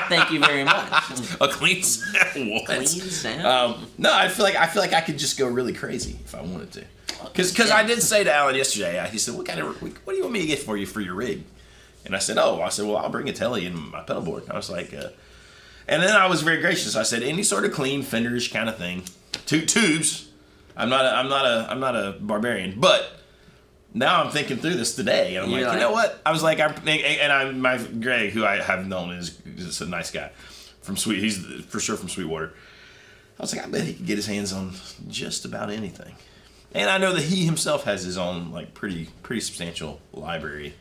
Thank you very much. A clean sound? What? Clean sound? No, I feel like I could just go really crazy if I wanted to. Because I did say to Alan yesterday, he said, what do you want me to get for you for your rig? And I said, well, I'll bring a telly and my pedal board. I was like, and then I was very gracious. I said, any sort of clean Fenderish kind of thing. Tubes. I'm not a barbarian, but now I'm thinking through this today, and I'm like, you know what? I was like, my Greg, who I have known is just a nice guy he's for sure from Sweetwater. I was like, I bet he could get his hands on just about anything. And I know that he himself has his own like pretty substantial library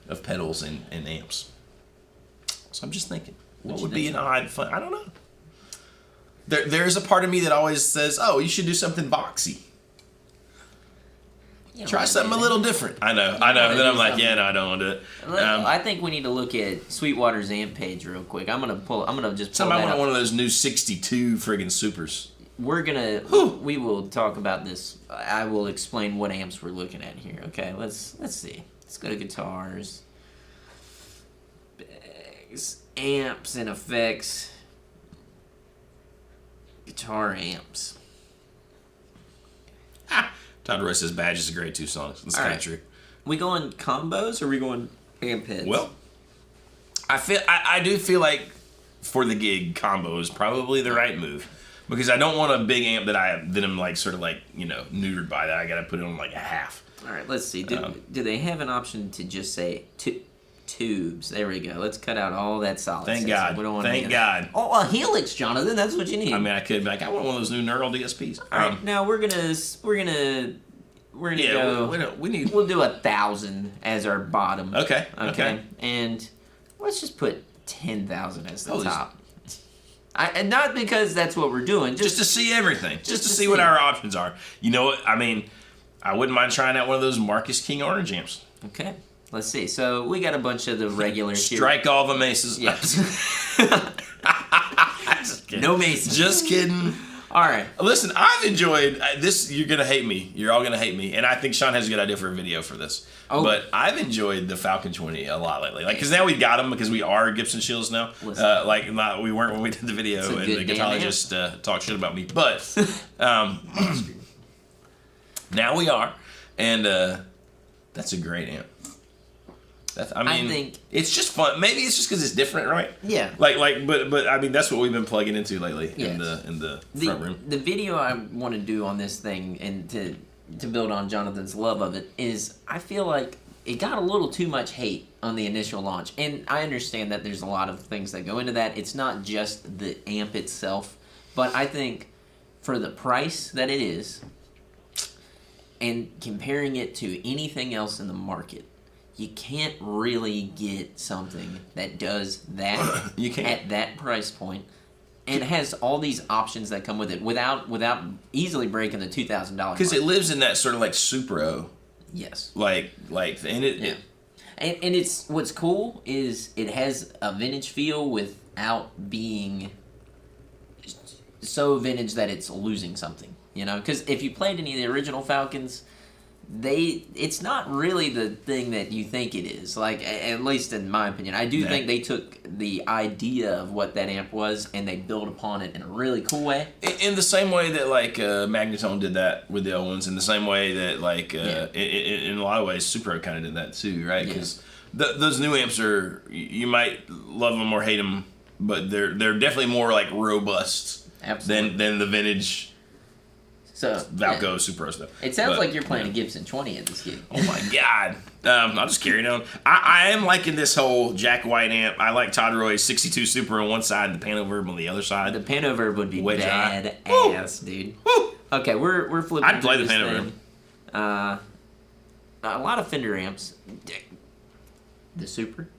of pedals and amps. So I'm just thinking, what would be an odd fun? I don't know. There's a part of me that always says, oh, you should do something boxy. Try something a little different. I know. And then I'm like, yeah, no, I don't want to do it. I think we need to look at Sweetwater's amp page real quick. I'm gonna just pull somebody that want up. one of those new 62 friggin' supers. We will talk about this. I will explain what amps we're looking at here. Okay, let's see. Let's go to guitars, bags, amps and effects, guitar amps. Todd Roy says Badge is a great 2 songs. That's kind of true. We going combos or we going amp heads? Well, I do feel like for the gig, combo is probably the right move. Because I don't want a big amp that I'm like sort of like, you know, neutered by that. I gotta put it on like a half. All right, let's see. Do they have an option to just say tubes? There we go. Let's cut out all that solid. Thank God. We don't want Thank God. Oh, a helix, Jonathan. That's what you need. I mean, I could be like, I want one of those new neural DSPs. All right, now we're gonna go. We'll do 1,000 as our bottom. Okay. And let's just put 10,000 as the top. And not because that's what we're doing. Just to see everything. Just to see what our options are. You know what? I mean, I wouldn't mind trying out one of those Marcus King Orange amps. Okay. Let's see. So we got a bunch of the regulars here. Strike all the maces. Yes. No maces. Just kidding. All right. Listen, I've enjoyed this. You're going to hate me. You're all going to hate me. And I think Sean has a good idea for a video for this. Oh. But I've enjoyed the Falcon 20 a lot lately. Like, because now we got them because we are Gibson Shields now. We weren't when we did the video and the guitarist talked shit about me. But now we are. And that's a great amp. I think it's just fun. Maybe it's just because it's different, right? Yeah. But I mean that's what we've been plugging into lately in the front room. The video I want to do on this thing and to build on Jonathan's love of it is I feel like it got a little too much hate on the initial launch, and I understand that there's a lot of things that go into that. It's not just the amp itself, but I think for the price that it is, and comparing it to anything else in the market. You can't really get something that does that at that price point and has all these options that come with it without easily breaking the $2,000. Because it lives in that sort of like Supro. Yes. And it's what's cool is it has a vintage feel without being so vintage that it's losing something. You know, because if you played any of the original Falcons. It's not really the thing that you think it is. Like, at least in my opinion, I do think they took the idea of what that amp was and they built upon it in a really cool way. In the same way that like Magnetone did that with the old ones, in the same way that like in a lot of ways Supro kind of did that too, right? Because those new amps are, you might love them or hate them, but they're definitely more like robust than the vintage. So Valco Supro stuff. It sounds like you're playing a Gibson 20 at this gig. Oh my God! I'll just carry it on. I am liking this whole Jack White amp. I like Todd Roy's 62 Super on one side, and the Panoverb on the other side. The Panoverb would be badass, dude. Woo! Okay, we're flipping. I'd play the Panoverb. A lot of Fender amps. The Super.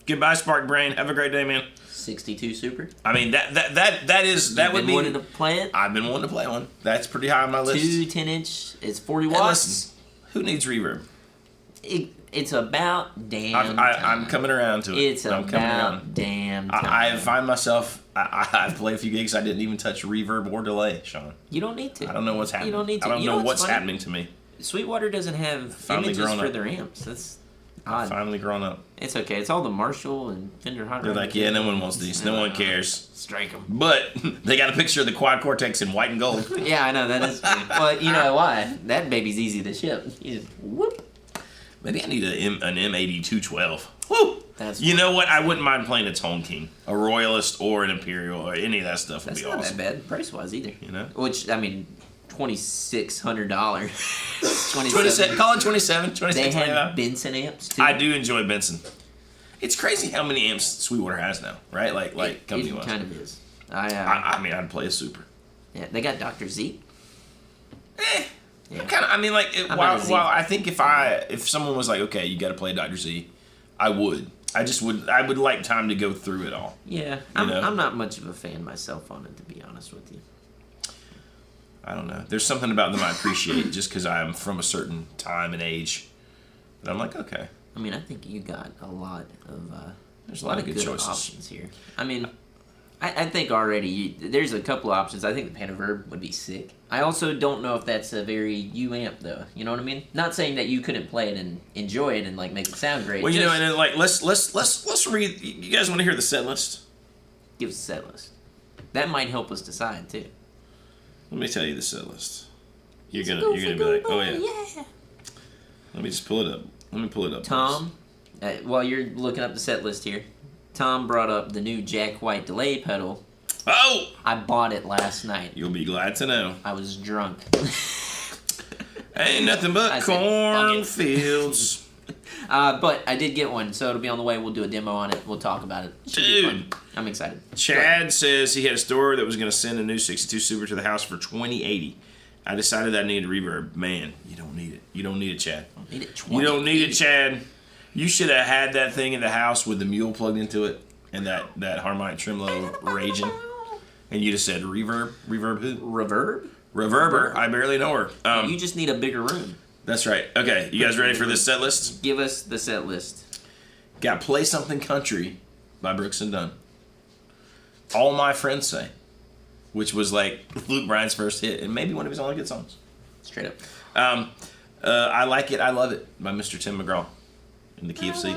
Goodbye, Spark Brain. Have a great day, man. 62 Super. I mean that would be. You've been wanting to play it? I've been wanting to play one. That's pretty high on my list. 2 10-inch. It's 40 watts. Listen, who needs reverb? It's about damn. I'm coming around to it. It's about damn time. I find myself. I've played a few gigs. I didn't even touch reverb or delay, Sean. You don't need to. I don't know what's happening. You don't need to. I don't know what's happening to me. Sweetwater doesn't have Finally images grown for up. their amps. That's odd. Finally grown up. It's okay. It's all the Marshall and Fender Hot They're Rod. like, yeah, no one wants these. No one cares. Strike them. But they got a picture of the quad cortex in white and gold. Yeah, I know that is. Well, you know why? That baby's easy to ship. You just whoop. Maybe I need an M80 212. Woo! That's You know what? I wouldn't mind playing a Tone King, a Royalist, or an Imperial, or any of that stuff would That's be not awesome. that bad price wise either. You know? Which I mean, $2,600. 27, call it 27, They 26, had 29. Benson amps too. I do enjoy Benson. It's crazy how many amps Sweetwater has now, right? Like company It wise. kind of is. I I mean, I'd play a Super. yeah, they got Dr. Z. Yeah. Kind of. I mean, like, I'm while not a Z. I think if someone was like, okay, you got to play Dr. Z, I would. I would like time to go through it all. Yeah, know? I'm not much of a fan myself on it, to be honest with you. I don't know. There's something about them I appreciate just because I'm from a certain time and age. But I'm like, okay. I mean, I think you got a lot of There's a lot of good choices. options here. I mean, I think already there's a couple of options. I think the Panaverb would be sick. I also don't know if that's a very U amp though. You know what I mean? Not saying that you couldn't play it and enjoy it and like make it sound great. Well, you know, Just and then, like let's read. You guys want to hear the set list? give us a set list. That might help us decide too. Let me tell you the set list. You're gonna be like, oh yeah. Let me just pull it up. Let me pull it up. Tom, while you're looking up the set list here, Tom brought up the new Jack White delay pedal. Oh! I bought it last night. You'll be glad to know. I was drunk. Ain't nothing but I said, "Fuck it." cornfields. But I did get one, so it'll be on the way. We'll do a demo on it. We'll talk about it. Should be Dude. fun. I'm excited. Chad says he had a store that was going to send a new 62 Super to the house for $20.80. I decided I needed reverb. Man, you don't need it. You don't need it, Chad. Need it You don't need it, Chad. You should have had that thing in the house with the mule plugged into it and that harmonic tremolo raging. And you just said reverb? Reverb who? Reverb? Reverber. I barely know her. You just need a bigger room. That's right. Okay, you guys ready for this set list? Give us the set list. Got Play Something Country by Brooks and Dunn. All My Friends Say, which was like Luke Bryan's first hit and maybe one of his only good songs. Straight up. I Like It, I Love It by Mr. Tim McGraw in the key of C.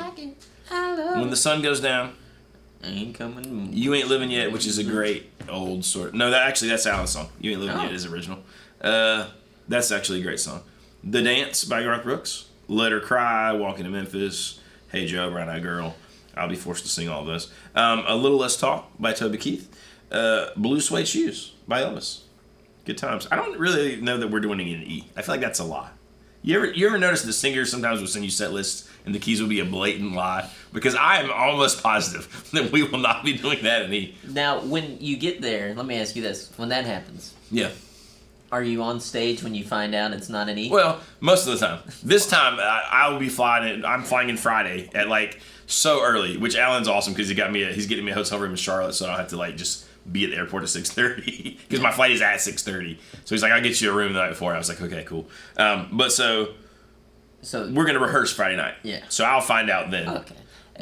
When the Sun Goes Down, Ain't coming. You Ain't Living Yet, which is a great old sort. No, that's Alan's song. You Ain't Living Yet is original. That's actually a great song. The Dance by Garth Brooks. Let Her Cry, Walking to Memphis, Hey Joe, Brown Eyed Girl. I'll be forced to sing all of those. A Little Less Talk by Toby Keith. Blue Suede Shoes by Elvis. Good times. I don't really know that we're doing it in E. I feel like that's a lie. You ever notice the singers sometimes will send you set lists and the keys will be a blatant lie? Because I am almost positive that we will not be doing that in E. Now, when you get there, let me ask you this. When that happens, Yeah. are you on stage when you find out it's not an E? Well, most of the time. This time, I will be flying. I'm flying in Friday at like so early, which Alan's awesome because he's getting me a hotel room in Charlotte, so I don't have to like just be at the airport at 6:30 because my flight is at 6:30. So he's like, "I'll get you a room the night before." I was like, "Okay, cool." But so we're gonna rehearse Friday night. Yeah. So I'll find out then. Okay.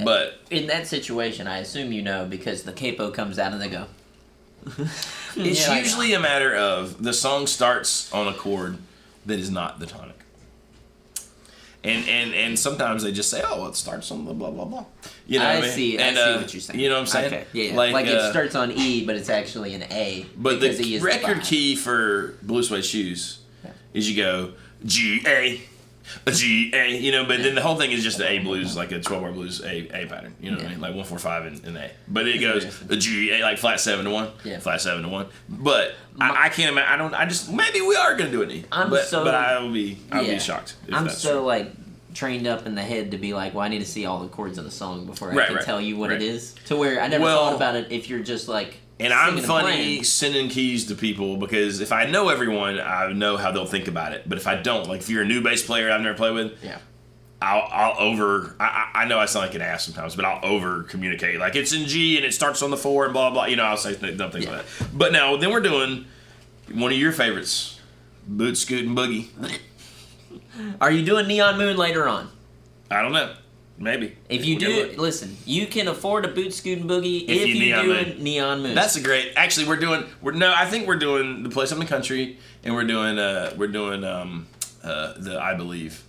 But in that situation, I assume you know because the capo comes out and they go. it's Yeah, usually a matter of the song starts on a chord that is not the tonic. And sometimes they just say, oh, well, it starts on the blah, blah, blah. You know I what I mean? see. And, I see what you're saying. You know what I'm saying? Okay. Yeah. Like it starts on E, but it's actually an A. But because E the is record five. key for Blue Suede Shoes is you go G A, G A. You know, but then the whole thing is just the A blues, like a 12-bar blues A pattern. You know what I mean? Like 1 4 5 and A. But it goes a G A, like flat 7 to 1, flat 7 to 1. But I can't imagine. I just maybe we are gonna do it in E. But I'll be shocked. If I'm that's so true. like trained up in the head to be like, well, I need to see all the chords in the song before I can tell you what it is. To where I never thought about it if you're just like. And I'm singing funny playing. sending keys to people because if I know everyone, I know how they'll think about it. But if I don't, like if you're a new bass player I've never played with, I know I sound like an ass sometimes, but I'll over communicate. Like it's in G and it starts on the 4 and blah blah. You know, I'll say dumb things like that. But now then we're doing one of your favorites, Boot Scoot and Boogie. Are you doing Neon Moon later on? I don't know. Maybe. If you do, listen, you can afford a Boot Scoot and Boogie if you do Neon Moon. That's a great. Actually, I think we're doing the Play Something Country, and we're doing the I Believe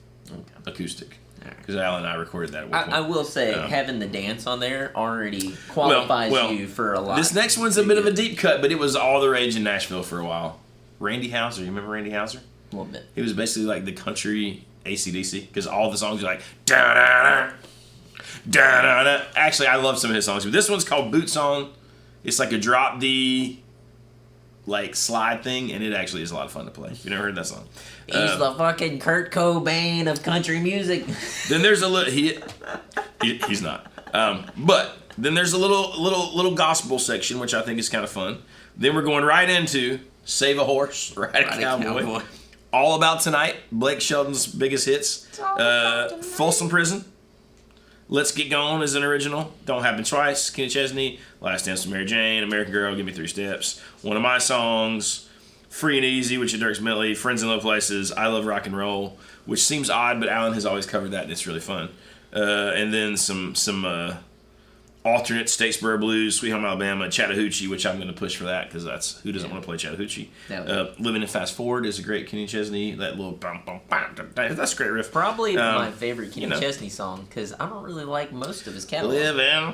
acoustic. Because Alan and I recorded that. I will say, having the dance on there already qualifies you for a lot. This next one's a bit of a deep cut, but it was all the rage in Nashville for a while. Randy Houser, you remember Randy Houser? A little bit. He was basically like the country AC/DC, because all the songs are like da da da da da da. Actually, I love some of his songs, but this one's called Boot Song. It's like a drop D, like slide thing, and it actually is a lot of fun to play. You never heard that song? He's the fucking Kurt Cobain of country music. Then there's a little he's not. But then there's a little gospel section, which I think is kind of fun. Then we're going right into Save a Horse, Ride a Cowboy. All About Tonight, Blake Shelton's biggest hits. Folsom Prison. Let's Get Going is an original. Don't Happen Twice, Kenny Chesney. Last Dance with Mary Jane, American Girl, Give Me 3 Steps. One of my songs, Free and Easy, which is Dirk Bentley. Friends in Low Places, I Love Rock and Roll, which seems odd, but Alan has always covered that, and it's really fun. And then some alternate Statesboro Blues, Sweet Home Alabama, Chattahoochee, which I'm going to push for that because that's who doesn't want to play Chattahoochee. Living in Fast Forward is a great Kenny Chesney. That little bum, bum, bum, that's a great riff. Probably my favorite Kenny Chesney song because I don't really like most of his catalog. Living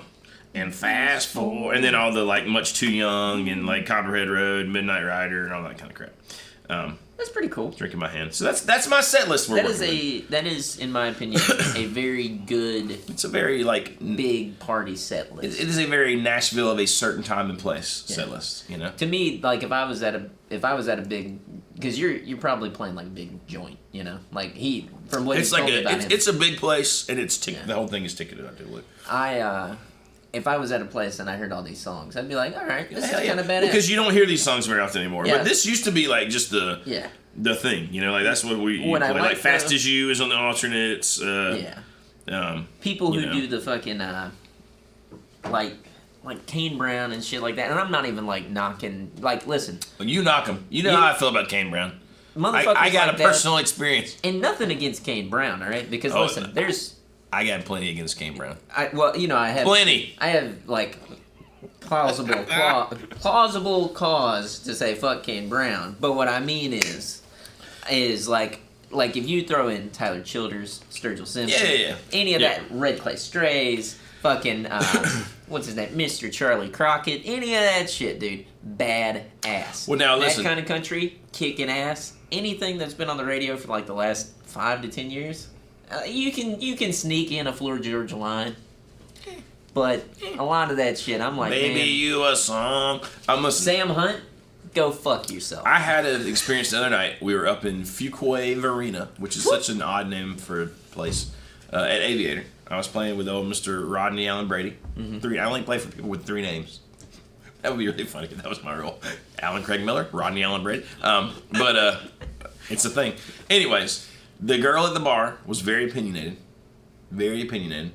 and Fast Forward, and then all the like Much Too Young and like Copperhead Road, Midnight Rider, and all that kind of crap. That's pretty cool. Drinking my hand. So that's my set list. That is, in my opinion, a very good. It's a very like big party set list. It is a very Nashville of a certain time and place set list. You know. To me, like if I was at a big, because you're probably playing like big joint. You know, like from what it's he like told me about him. It's a big place and it's the whole thing is ticketed out to if I was at a place and I heard all these songs, I'd be like, all right, this is kind of badass. Because you don't hear these songs very often anymore. Yeah. But this used to be like just the thing, you know, like that's what we play. Like Fast As You is on the alternates. People who do the fucking like Kane Brown and shit like that, and I'm not even like knocking. Like, listen, you knock them. You know how I feel about Kane Brown. I got a personal experience, and nothing against Kane Brown, all right? Because listen, I got plenty against Kane Brown. I have plenty. I have like plausible cause to say fuck Kane Brown. But what I mean is like if you throw in Tyler Childers, Sturgill Simpson, any of that, Red Clay Strays, fucking what's his name, Mr. Charlie Crockett, any of that shit, dude, bad ass. Well, now listen, that kind of country, kicking ass. Anything that's been on the radio for like the last 5 to 10 years. You can sneak in a Florida Georgia line, but a lot of that shit, I'm like, maybe man, you a song. Sam Hunt, go fuck yourself. I had an experience the other night. We were up in Fuquay Varina, which is such an odd name for a place, at Aviator. I was playing with old Mr. Rodney Allen Brady. I only play for people with 3 names. That would be really funny. That was my role. Alan Craig Miller, Rodney Allen Brady. But it's a thing. Anyways. The girl at the bar was very opinionated. Very opinionated.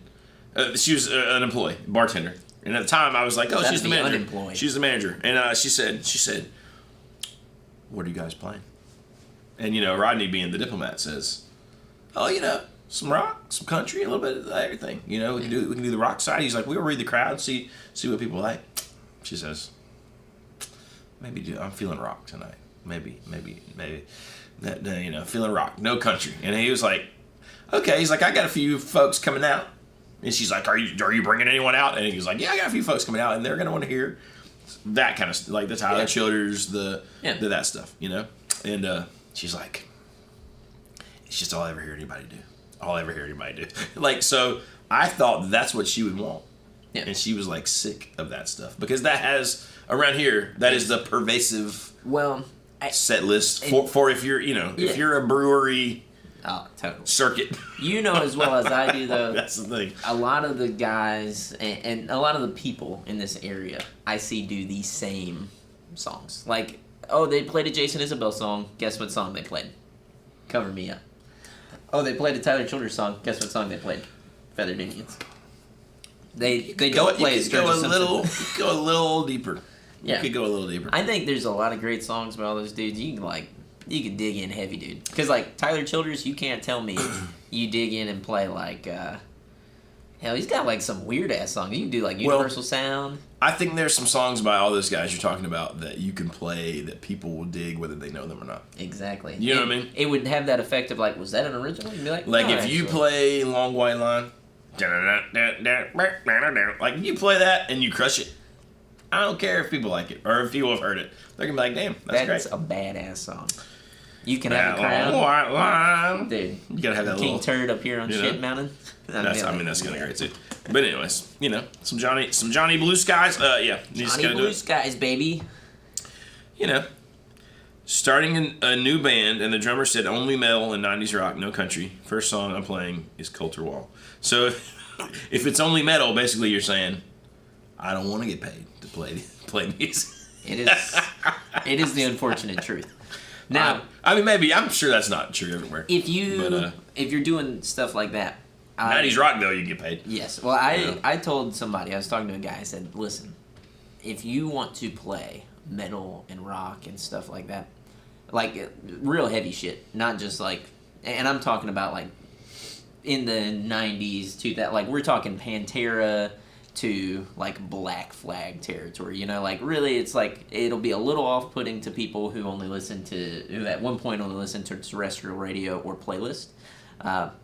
She was an employee, bartender. And at the time, I was like, oh, she's the manager. Unemployed. She's the manager. And she said, what are you guys playing? And, Rodney, being the diplomat, says, oh, some rock, some country, a little bit of everything. We can do the rock side. He's like, we'll read the crowd, see what people like. She says, maybe I'm feeling rock tonight. Maybe. That, feeling rock, no country. And he was like, okay. He's like, I got a few folks coming out. And she's like, are you bringing anyone out? And he was like, yeah, I got a few folks coming out, and they're going to want to hear that kind of stuff, like the Tyler Childers, the that stuff, And she's like, it's just all I ever hear anybody do. Like, so I thought that's what she would want. Yeah. And she was like sick of that stuff. Because that has, around here, that is the pervasive... set list for if you're if you're a brewery circuit. As well as I do though. That's the thing. A lot of the guys and a lot of the people in this area I see do these same songs. Like, they played a Jason Isabel song. Guess what song they played? Cover Me Up. They played a Tyler Childers song. Guess what song they played? Feathered Indians. They don't play a Sturgill go a little deeper. Yeah. You could go a little deeper. I think there's a lot of great songs by all those dudes. You can dig in heavy, dude. Because like Tyler Childers, you can't tell me you dig in and play like Hell, he's got like some weird ass songs. You can do like Universal Sound. I think there's some songs by all those guys you're talking about that you can play that people will dig whether they know them or not. Exactly. You know what I mean? It would have that effect of like, was that an original? You'd be like, Like no, if you actually. play Long White Line, like if you play that and you crush it, I don't care if people like it or if people have heard it. They're gonna be like, damn, that's That's great. a badass song. You can That have a crown. Long White Line. Dude, You gotta have that King little. Turd up here on you know? Shit Mountain. That's gonna be great too. But anyways, some Johnny Blue Skies. Yeah, you just Johnny gotta do Blue it. Skies, baby. Starting a new band, and the drummer said only metal and 90s rock, no country. First song I'm playing is Coulter Wall. So if it's only metal, basically you're saying, I don't want to get paid to play music. It is the unfortunate truth. Now, I mean, maybe I'm sure that's not true everywhere. if you're doing stuff like that, 90s rock though, you get paid. yes. Well, I told somebody, I was talking to a guy. I said, listen, if you want to play metal and rock and stuff like that, like real heavy shit, not just like, and I'm talking about like in the 90s to that, like we're talking Pantera to like Black Flag territory, like really it's like it'll be a little off-putting to people who at one point only listened to terrestrial radio or playlist,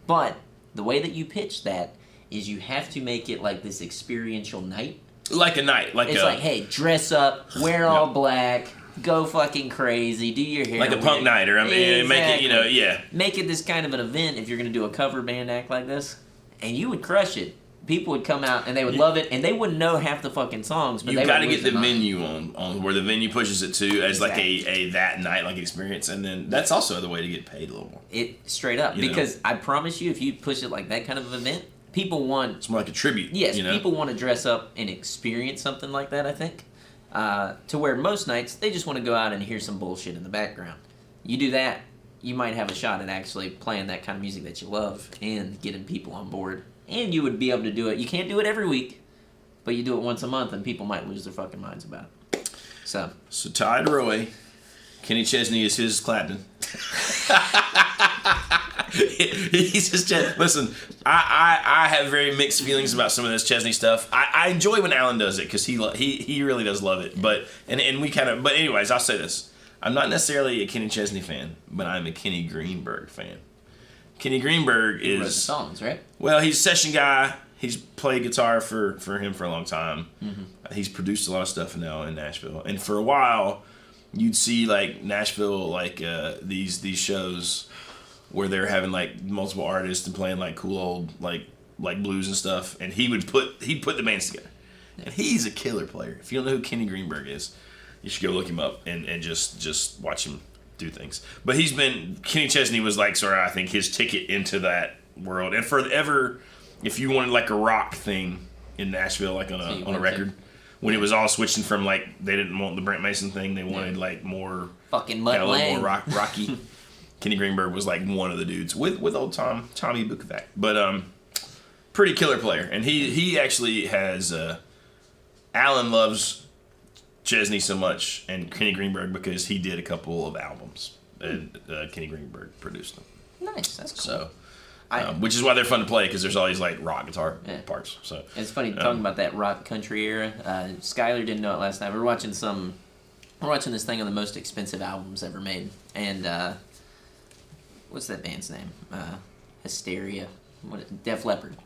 but the way that you pitch that is you have to make it like this experiential night. Like a night, It's like, hey, dress up, wear all black, go fucking crazy, do your hair like a weird. punk night, or I mean, make it, yeah. Make it this kind of an event if you're going to do a cover band act like this, and you would crush it. People would come out and they would love it, and they wouldn't know half the fucking songs. But You they got to would get the lose their mind. venue on where the venue pushes it to as like Exactly. a that night like experience, and then that's also the way to get paid a little more. It straight up, because I promise you, if you push it like that kind of event, people want. It's more like a tribute. Yes, you know? people want to dress up and experience something like that. I think to where most nights they just want to go out and hear some bullshit in the background. You do that, you might have a shot at actually playing that kind of music that you love and getting people on board. And you would be able to do it. You can't do it every week, but you do it once a month, and people might lose their fucking minds about it. So Tide Roy, Kenny Chesney is his Clapton. He's just listen. I have very mixed feelings about some of this Chesney stuff. I enjoy when Alan does it because he really does love it. But and we kind of. But anyways, I'll say this: I'm not necessarily a Kenny Chesney fan, but I'm a Kenny Greenberg fan. Kenny Greenberg wrote the is songs, right? well, he's a session guy. He's played guitar for him for a long time. Mm-hmm. He's produced a lot of stuff now in Nashville, and for a while, you'd see like Nashville like these shows where they're having like multiple artists and playing like cool old like blues and stuff, and he'd put the bands together. And he's a killer player. If you don't know who Kenny Greenberg is, you should go look him up and just watch him do things. But Kenny Chesney was like sort of, I think, his ticket into that world. And forever, if you wanted like a rock thing in Nashville, like on a record, when it was all switching from like they didn't want the Brent Mason thing, they wanted like more fucking Mutt a little Lange. more rocky. Kenny Greenberg was like one of the dudes with old Tommy Bukovac, but pretty killer player. And he actually has Alan loves Chesney so much and Kenny Greenberg because he did a couple of albums and Kenny Greenberg produced them. Nice, that's cool. So, which is why they're fun to play because there's all these like rock guitar parts. So it's funny talking about that rock country era. Skylar didn't know it last night. We're watching this thing on the most expensive albums ever made, and what's that band's name? Hysteria, Def Leppard.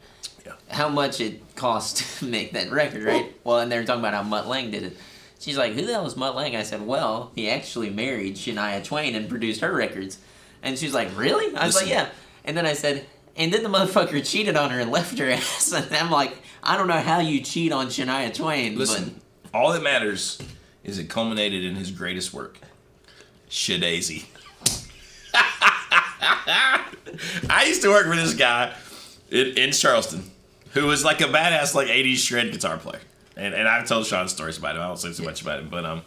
Yeah. How much it cost to make that record, right? Well, and they're talking about how Mutt Lange did it. She's like, who the hell is Mutt Lange? I said, well, he actually married Shania Twain and produced her records. And she's like, really? I was like, yeah. And then I said, and then the motherfucker cheated on her and left her ass. And I'm like, I don't know how you cheat on Shania Twain. Listen, all that matters is it culminated in his greatest work, Shadazy. I used to work with this guy in Charleston who was like a badass like 80s shred guitar player. And I've told Sean stories about him. I don't say too much about him, but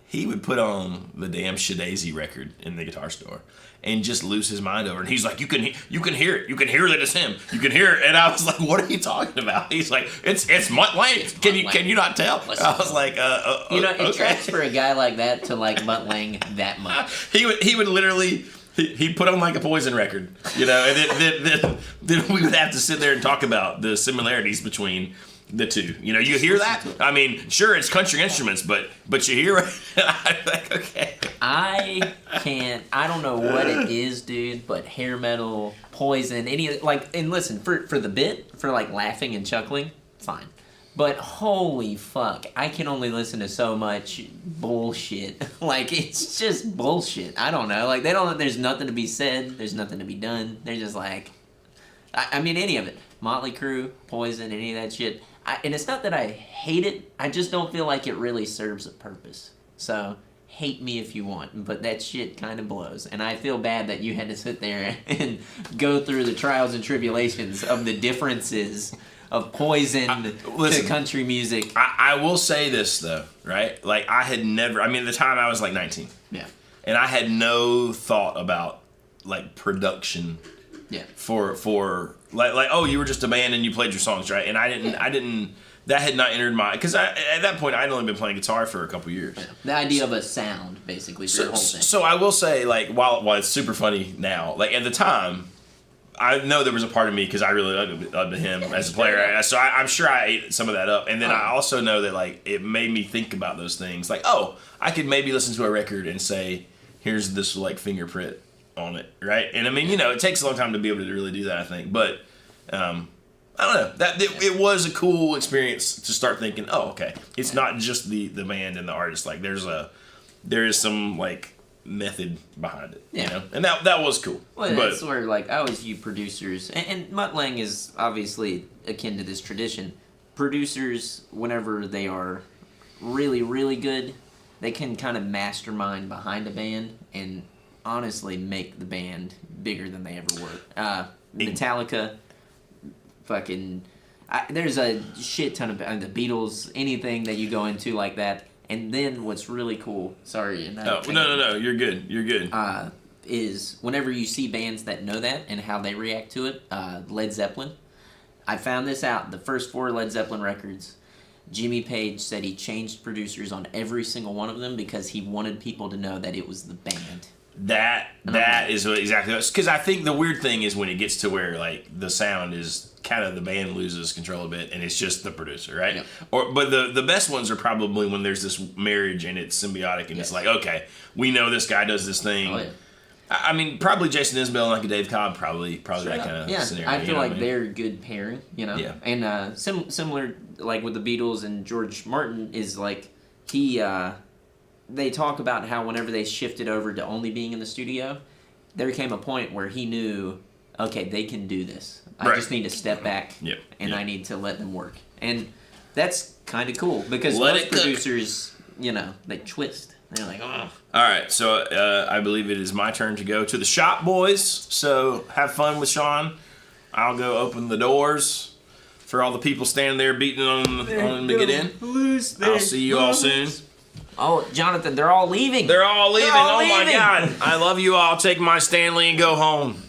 he would put on the damn Shadazy record in the guitar store and just lose his mind over it. And he's like, you can hear it. You can hear that it's him. You can hear it. And I was like, what are you talking about? He's like, it's Mutt Lange. Can you not tell? I was like, it okay. tracks for a guy like that to like Mutt Lange that much. He would literally He put on like a Poison record, you know, and then we would have to sit there and talk about the similarities between the two. You know, you hear that? I mean, sure, it's country instruments, but you hear it. I'm like, okay. I don't know what it is, dude, but hair metal, Poison, and listen, for the bit, for like laughing and chuckling, fine. But holy fuck, I can only listen to so much bullshit. Like, it's just bullshit. I don't know. Like, there's nothing to be said. There's nothing to be done. They're just like, I mean, any of it. Motley Crue, Poison, any of that shit. And it's not that I hate it. I just don't feel like it really serves a purpose. So, hate me if you want. But that shit kind of blows. And I feel bad that you had to sit there and go through the trials and tribulations of the differences of Poison to country music. I will say this, though, right? Like, I had never... I mean, at the time, I was like 19. Yeah. And I had no thought about, like, production... Yeah. For like oh, you were just a band and you played your songs, right? And I didn't that had not entered my, because at that point I'd only been playing guitar for a couple years. Yeah. The idea of a sound, basically, for the whole thing. So I will say, like, while it's super funny now, like at the time, I know there was a part of me, because I really loved him as a player, so I'm sure I ate some of that up. And then I also know that, like, it made me think about those things. Like, oh, I could maybe listen to a record and say, here's this, like, fingerprint on it, right? And I mean, you know, it takes a long time to be able to really do that, I think. But I don't know. It was a cool experience to start thinking, oh, okay, it's not just the band and the artist. Like, there is some, like, method behind it, you know? And that was cool. Well, that's where, like, I always view producers, and Mutt Lange is obviously akin to this tradition. Producers, whenever they are really, really good, they can kind of mastermind behind a band and honestly make the band bigger than they ever were. Metallica, fucking... there's a shit ton of... the Beatles, anything that you go into like that. And then what's really cool... Sorry. No, you're good. You're good. Is whenever you see bands that know that and how they react to it, Led Zeppelin. I found this out. The first 4 Led Zeppelin records, Jimmy Page said he changed producers on every single one of them because he wanted people to know that it was the band. That is what exactly, because I think the weird thing is when it gets to where, like, the sound is kind of, the band loses control a bit and it's just the producer, right? Yep. But the best ones are probably when there's this marriage and it's symbiotic and it's like, okay, we know this guy does this thing. Oh, yeah. I mean, probably Jason Isbell and like a Dave Cobb, probably that kind of scenario. I feel like they're a good pairing, you know. Yeah. And similar, like with the Beatles and George Martin, is like they talk about how whenever they shifted over to only being in the studio, there came a point where he knew, okay, they can do this. I just need to step back, and I need to let them work. And that's kind of cool, because most producers, you know, they twist. They're like, oh. All right, so I believe it is my turn to go to the shop, boys. So have fun with Sean. I'll go open the doors for all the people standing there beating on them to get in. I'll see you all soon. Oh, Jonathan, they're all leaving. They're all leaving. My God. I love you all. Take my Stanley and go home.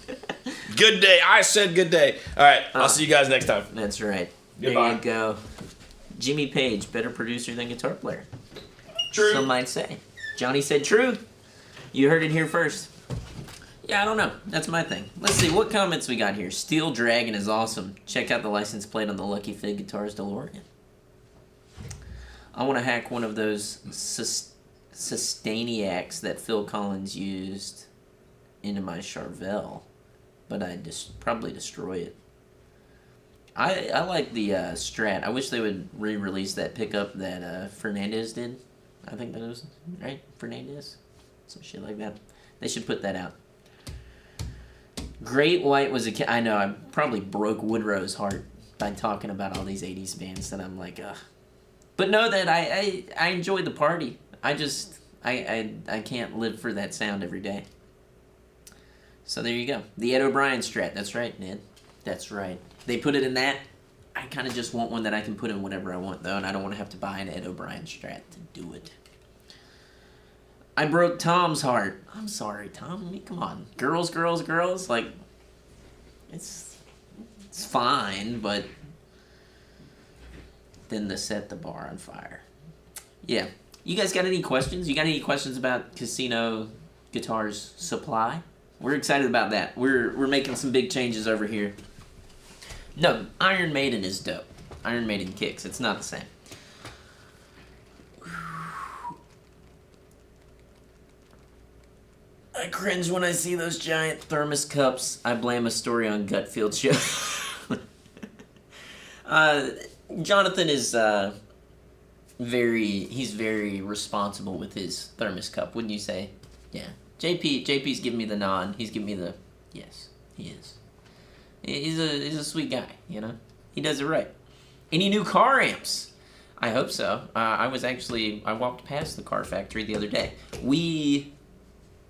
Good day. I said good day. All right, I'll see you guys next time. That's right. Goodbye. There you go. Jimmy Page, better producer than guitar player. True. Some might say. Johnny said true. You heard it here first. Yeah, I don't know. That's my thing. Let's see what comments we got here. Steel Dragon is awesome. Check out the license plate on the Lucky Fig Guitars DeLorean. I want to hack one of those Sustainiacs that Phil Collins used into my Charvel, but I'd probably destroy it. I like the Strat. I wish they would re-release that pickup that Fernandez did. I think that was, right? Fernandez? Some shit like that. They should put that out. Great White was a... I know, I probably broke Woodrow's heart by talking about all these 80s bands that I'm like, ugh. But know that I enjoy the party. I just... I can't live for that sound every day. So there you go. The Ed O'Brien Strat. That's right, Ned. That's right. They put it in that. I kind of just want one that I can put in whatever I want, though, and I don't want to have to buy an Ed O'Brien Strat to do it. I broke Tom's heart. I'm sorry, Tom. I mean, come on. Girls. Like, it's fine, but then they set the bar on fire. Yeah. You guys got any questions? You got any questions about Casino Guitars Supply? we're excited about that. We're making some big changes over here. No, Iron Maiden is dope. Iron Maiden kicks. It's not the same. I cringe when I see those giant thermos cups. I blame a story on Gutfield show. Jonathan is he's very responsible with his thermos cup, wouldn't you say? Yeah. JP's giving me the nod. He's giving me the yes. He is. He's a sweet guy, you know. He does it right. Any new car amps? I hope so. I walked past the car factory the other day. We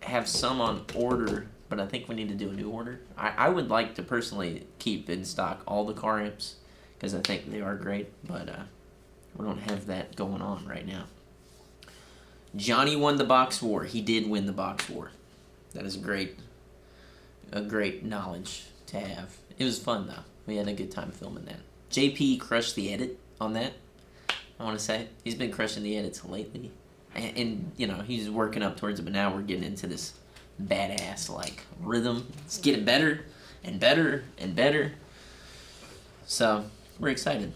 have some on order, but I think we need to do a new order. I would like to personally keep in stock all the car amps because I think they are great, but we don't have that going on right now. Johnny won the box war. He did win the box war. That is a great knowledge to have. It was fun though. We had a good time filming that. JP crushed the edit on that. I want to say he's been crushing the edits lately, and you know he's working up towards it. But now we're getting into this badass like rhythm. It's getting better and better and better. So we're excited.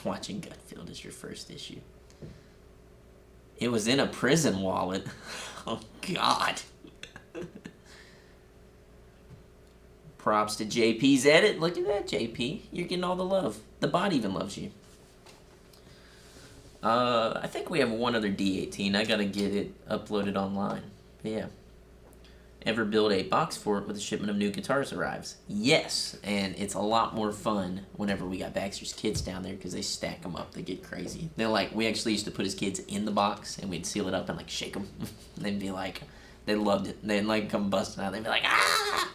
Watching Gutfield is your first issue. It was in a prison wallet. Oh God. Props to JP's edit. Look at that, JP. You're getting all the love. The bot even loves you. I think we have one other D18. I gotta get it uploaded online. But yeah. Ever build a box fort with a shipment of new guitars arrives? Yes, and it's a lot more fun whenever we got Baxter's kids down there because they stack them up. They get crazy. They're like, we actually used to put his kids in the box and we'd seal it up and like shake them. They'd be like, they loved it. They'd like come busting out. They'd be like, ah!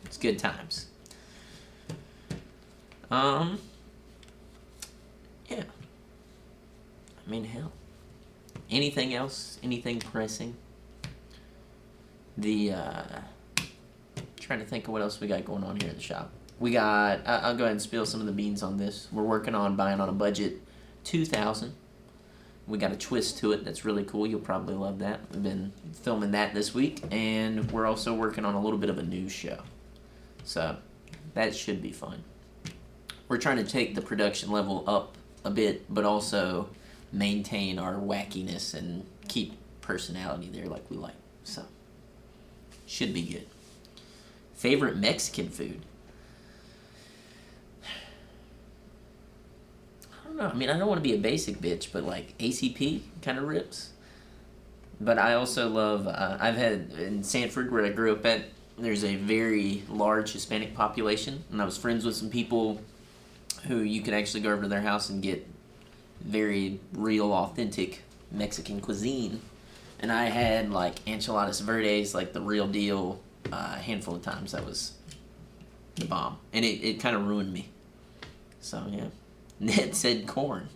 It's good times. Yeah. I mean, hell. Anything else? Anything pressing? Trying to think of what else we got going on here in the shop. We got, I'll go ahead and spill some of the beans on this. We're working on buying on a budget $2,000. We got a twist to it that's really cool. You'll probably love that. We've been filming that this week, and we're also working on a little bit of a news show. So that should be fun. We're trying to take the production level up a bit, but also maintain our wackiness and keep personality there like we like. So should be good. Favorite Mexican food? I don't know. I mean, I don't want to be a basic bitch, but like ACP kind of rips. But I also love, I've had in Sanford where I grew up at, there's a very large Hispanic population, and I was friends with some people who you could actually go over to their house and get very real, authentic Mexican cuisine. And I had like enchiladas verdes, like the real deal, a handful of times. That was the bomb. And it kind of ruined me. So, yeah. Ned said corn.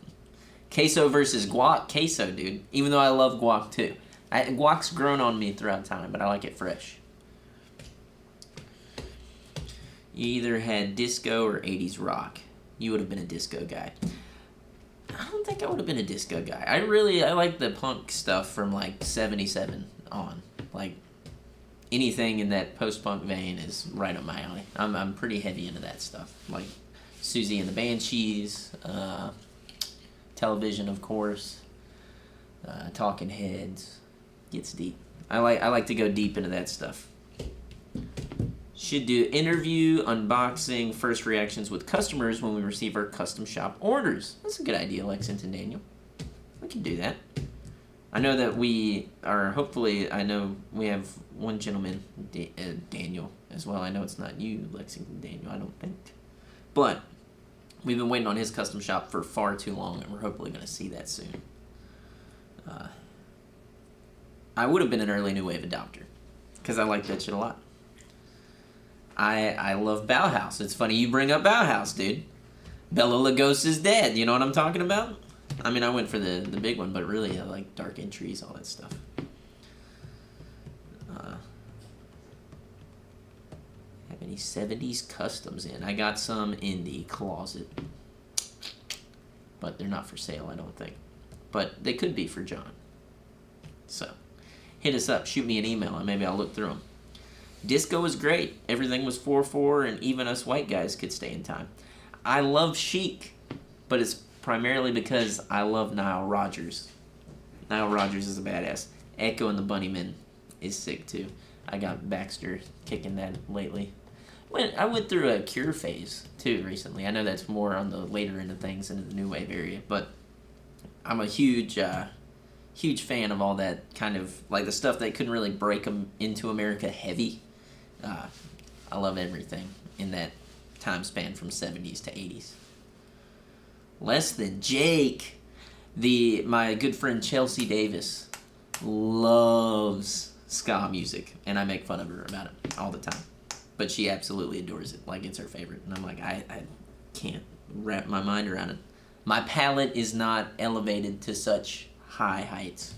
Queso versus guac. Queso, dude. Even though I love guac, too. Guac's grown on me throughout time, but I like it fresh. You either had disco or 80s rock. You would have been a disco guy. I don't think I would have been a disco guy. I like the punk stuff from like 77 on. Like anything in that post-punk vein is right up my alley. I'm pretty heavy into that stuff. Like Susie and the Banshees, Television, of course, Talking Heads. Gets deep. I like to go deep into that stuff. Should do interview, unboxing, first reactions with customers when we receive our custom shop orders. That's a good idea, Lexington Daniel. We can do that. I know that we are, hopefully, I know we have one gentleman, Daniel, as well. I know it's not you, Lexington Daniel, I don't think. But we've been waiting on his custom shop for far too long, and we're hopefully going to see that soon. I would have been an early New Wave adopter, because I like that shit a lot. I love Bauhaus. It's funny you bring up Bauhaus, dude. Bela Lugosi's dead. You know what I'm talking about? I mean, I went for the big one, but really I like Dark Entries, all that stuff. Have any 70s customs in? I got some in the closet. But they're not for sale, I don't think. But they could be for John. So, hit us up, shoot me an email, and maybe I'll look through them. Disco was great. Everything was 4/4, and even us white guys could stay in time. I love Chic, but it's primarily because I love Nile Rodgers. Nile Rodgers is a badass. Echo and the Bunnymen is sick too. I got Baxter kicking that lately. I went through a Cure phase too recently. I know that's more on the later end of things into the new wave area, but I'm a huge fan of all that kind of like the stuff that couldn't really break them into America heavy. I love everything in that time span from 70s to 80s. Less Than Jake. My good friend Chelsea Davis loves ska music, and I make fun of her about it all the time. But she absolutely adores it, like it's her favorite. And I'm like, I can't wrap my mind around it. My palate is not elevated to such high heights.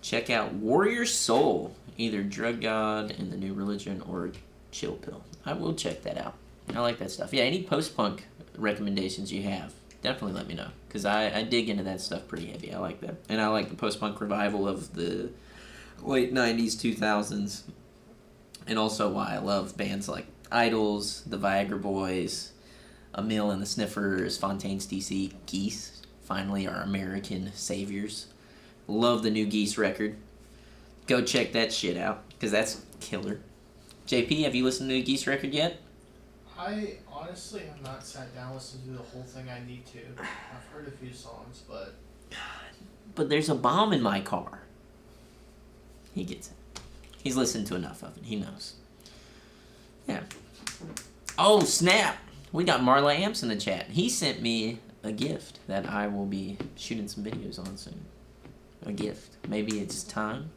Check out Warrior Soul, either Drug God in the New Religion or Chill Pill. I will check that out. I like that stuff. Yeah, any post-punk recommendations you have, definitely let me know. Because I dig into that stuff pretty heavy. I like that. And I like the post-punk revival of the late 90s, 2000s. And also why I love bands like Idols, the Viagra Boys, Emil and the Sniffers, Fontaine's DC, Geese. Finally, our American saviors. Love the new Geese record. Go check that shit out, because that's killer. JP, have you listened to the Geese record yet? I honestly have not sat down and listened to the whole thing. I need to. I've heard a few songs, but... But there's a bomb in my car. He gets it. He's listened to enough of it. He knows. Yeah. Oh, snap! We got Marla Amps in the chat. He sent me a gift that I will be shooting some videos on soon. A gift. Maybe it's time.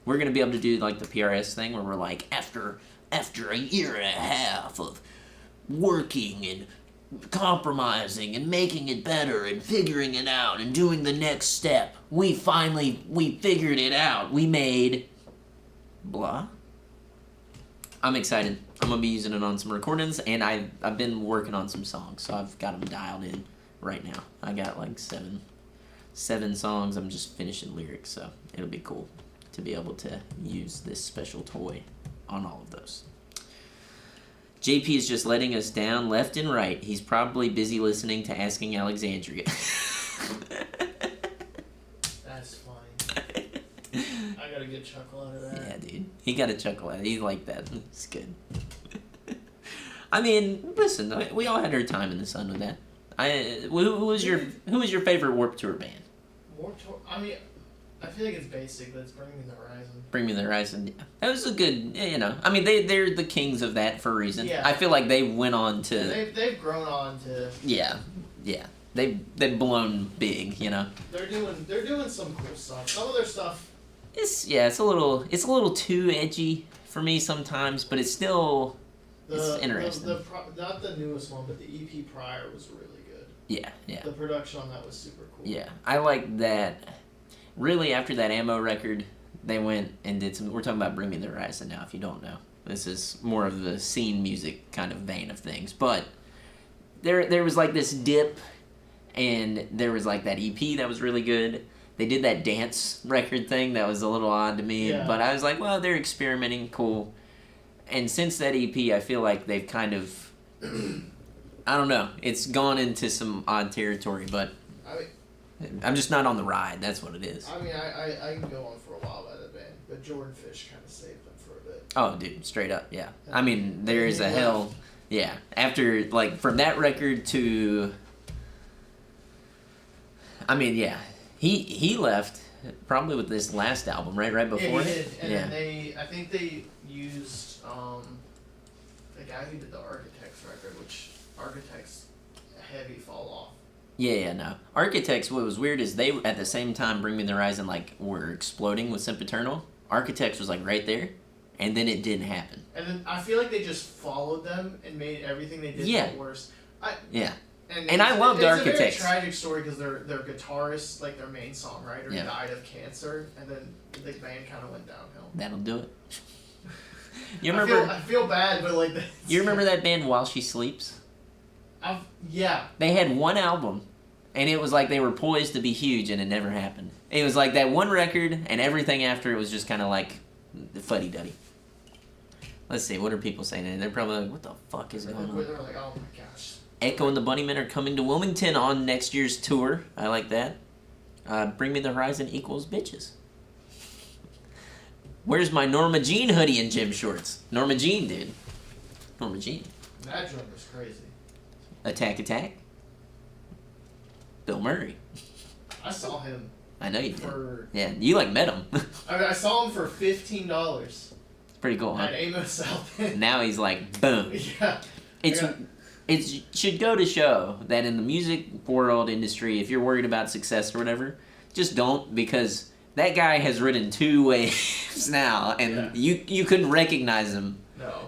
We're going to be able to do like the PRS thing where we're like, after a year and a half of working and compromising and making it better and figuring it out and doing the next step, we figured it out. We made blah. I'm excited. I'm going to be using it on some recordings, and I've been working on some songs, so I've got them dialed in right now. I got like seven songs. I'm just finishing lyrics, so it'll be cool to be able to use this special toy on all of those. JP is just letting us down left and right. He's probably busy listening to Asking Alexandria. That's funny. I got a good chuckle out of that. Yeah, dude. He got a chuckle out of it. He liked that. It's good. I mean, listen, we all had our time in the sun with that. Who was your favorite Warped Tour band? Warped Tour? I mean, I feel like it's basic, but it's Bring Me the Horizon. Bring Me the Horizon. Yeah. That was a good, I mean, they're the kings of that for a reason. Yeah. I feel like they went on to... They've grown on to... Yeah. They've blown big, They're doing some cool stuff. Some of their stuff... It's a little too edgy for me sometimes, but it's still... It's interesting. Not the newest one, but the EP prior was really good. Yeah. The production on that was super cool. Yeah, I like that. Really, after that Ammo record, they went and did some... We're talking about Bring Me the Horizon now, if you don't know. This is more of the scene music kind of vein of things. But there was like this dip, and there was like that EP that was really good. They did that dance record thing that was a little odd to me. Yeah. But I was like, well, they're experimenting, cool. And since that EP, I feel like they've kind of... I don't know. It's gone into some odd territory, but... I'm just not on the ride. That's what it is. I mean, I can go on for a while by the band, but Jordan Fish kind of saved them for a bit. Oh, dude, straight up, yeah. I mean, there is a hell... Yeah. After, like, from that record to... I mean, yeah. He left probably with this last album, right? Right before Yeah, he it? did. And then I think they used the guy who did the Architects record, which Architects heavy fall off. Yeah, no. Architects, what was weird is they, at the same time, Bring Me the Horizon, like, were exploding with Sempiternal. Architects was, like, right there, and then it didn't happen. And then I feel like they just followed them and made everything they did worse. Yeah. And I loved Architects. It's a very tragic story because their guitarist, like their main songwriter, died of cancer, and then the band kind of went downhill. That'll do it. You remember? I feel bad, but like... You remember that band While She Sleeps? Yeah. They had one album, And it was like they were poised to be huge, and it never happened. It was like that one record, and everything after it was just kind of like fuddy-duddy. Let's see, what are people saying? They're probably like, what the fuck is going on? They're like, oh my gosh. Echo and the Bunnymen are coming to Wilmington on next year's tour. I like that. Bring Me the Horizon equals bitches. Where's my Norma Jean hoodie and gym shorts? Norma Jean, dude. Norma Jean. That drummer's was crazy. Attack. Bill Murray. I saw him. I know you did. For Yeah, you like met him. I saw him for $15 It's pretty cool, huh? at Amos South End. Now he's like, boom. Yeah. It should go to show that in the music world industry, if you're worried about success or whatever, just don't, because that guy has ridden 2 waves now, and you couldn't recognize him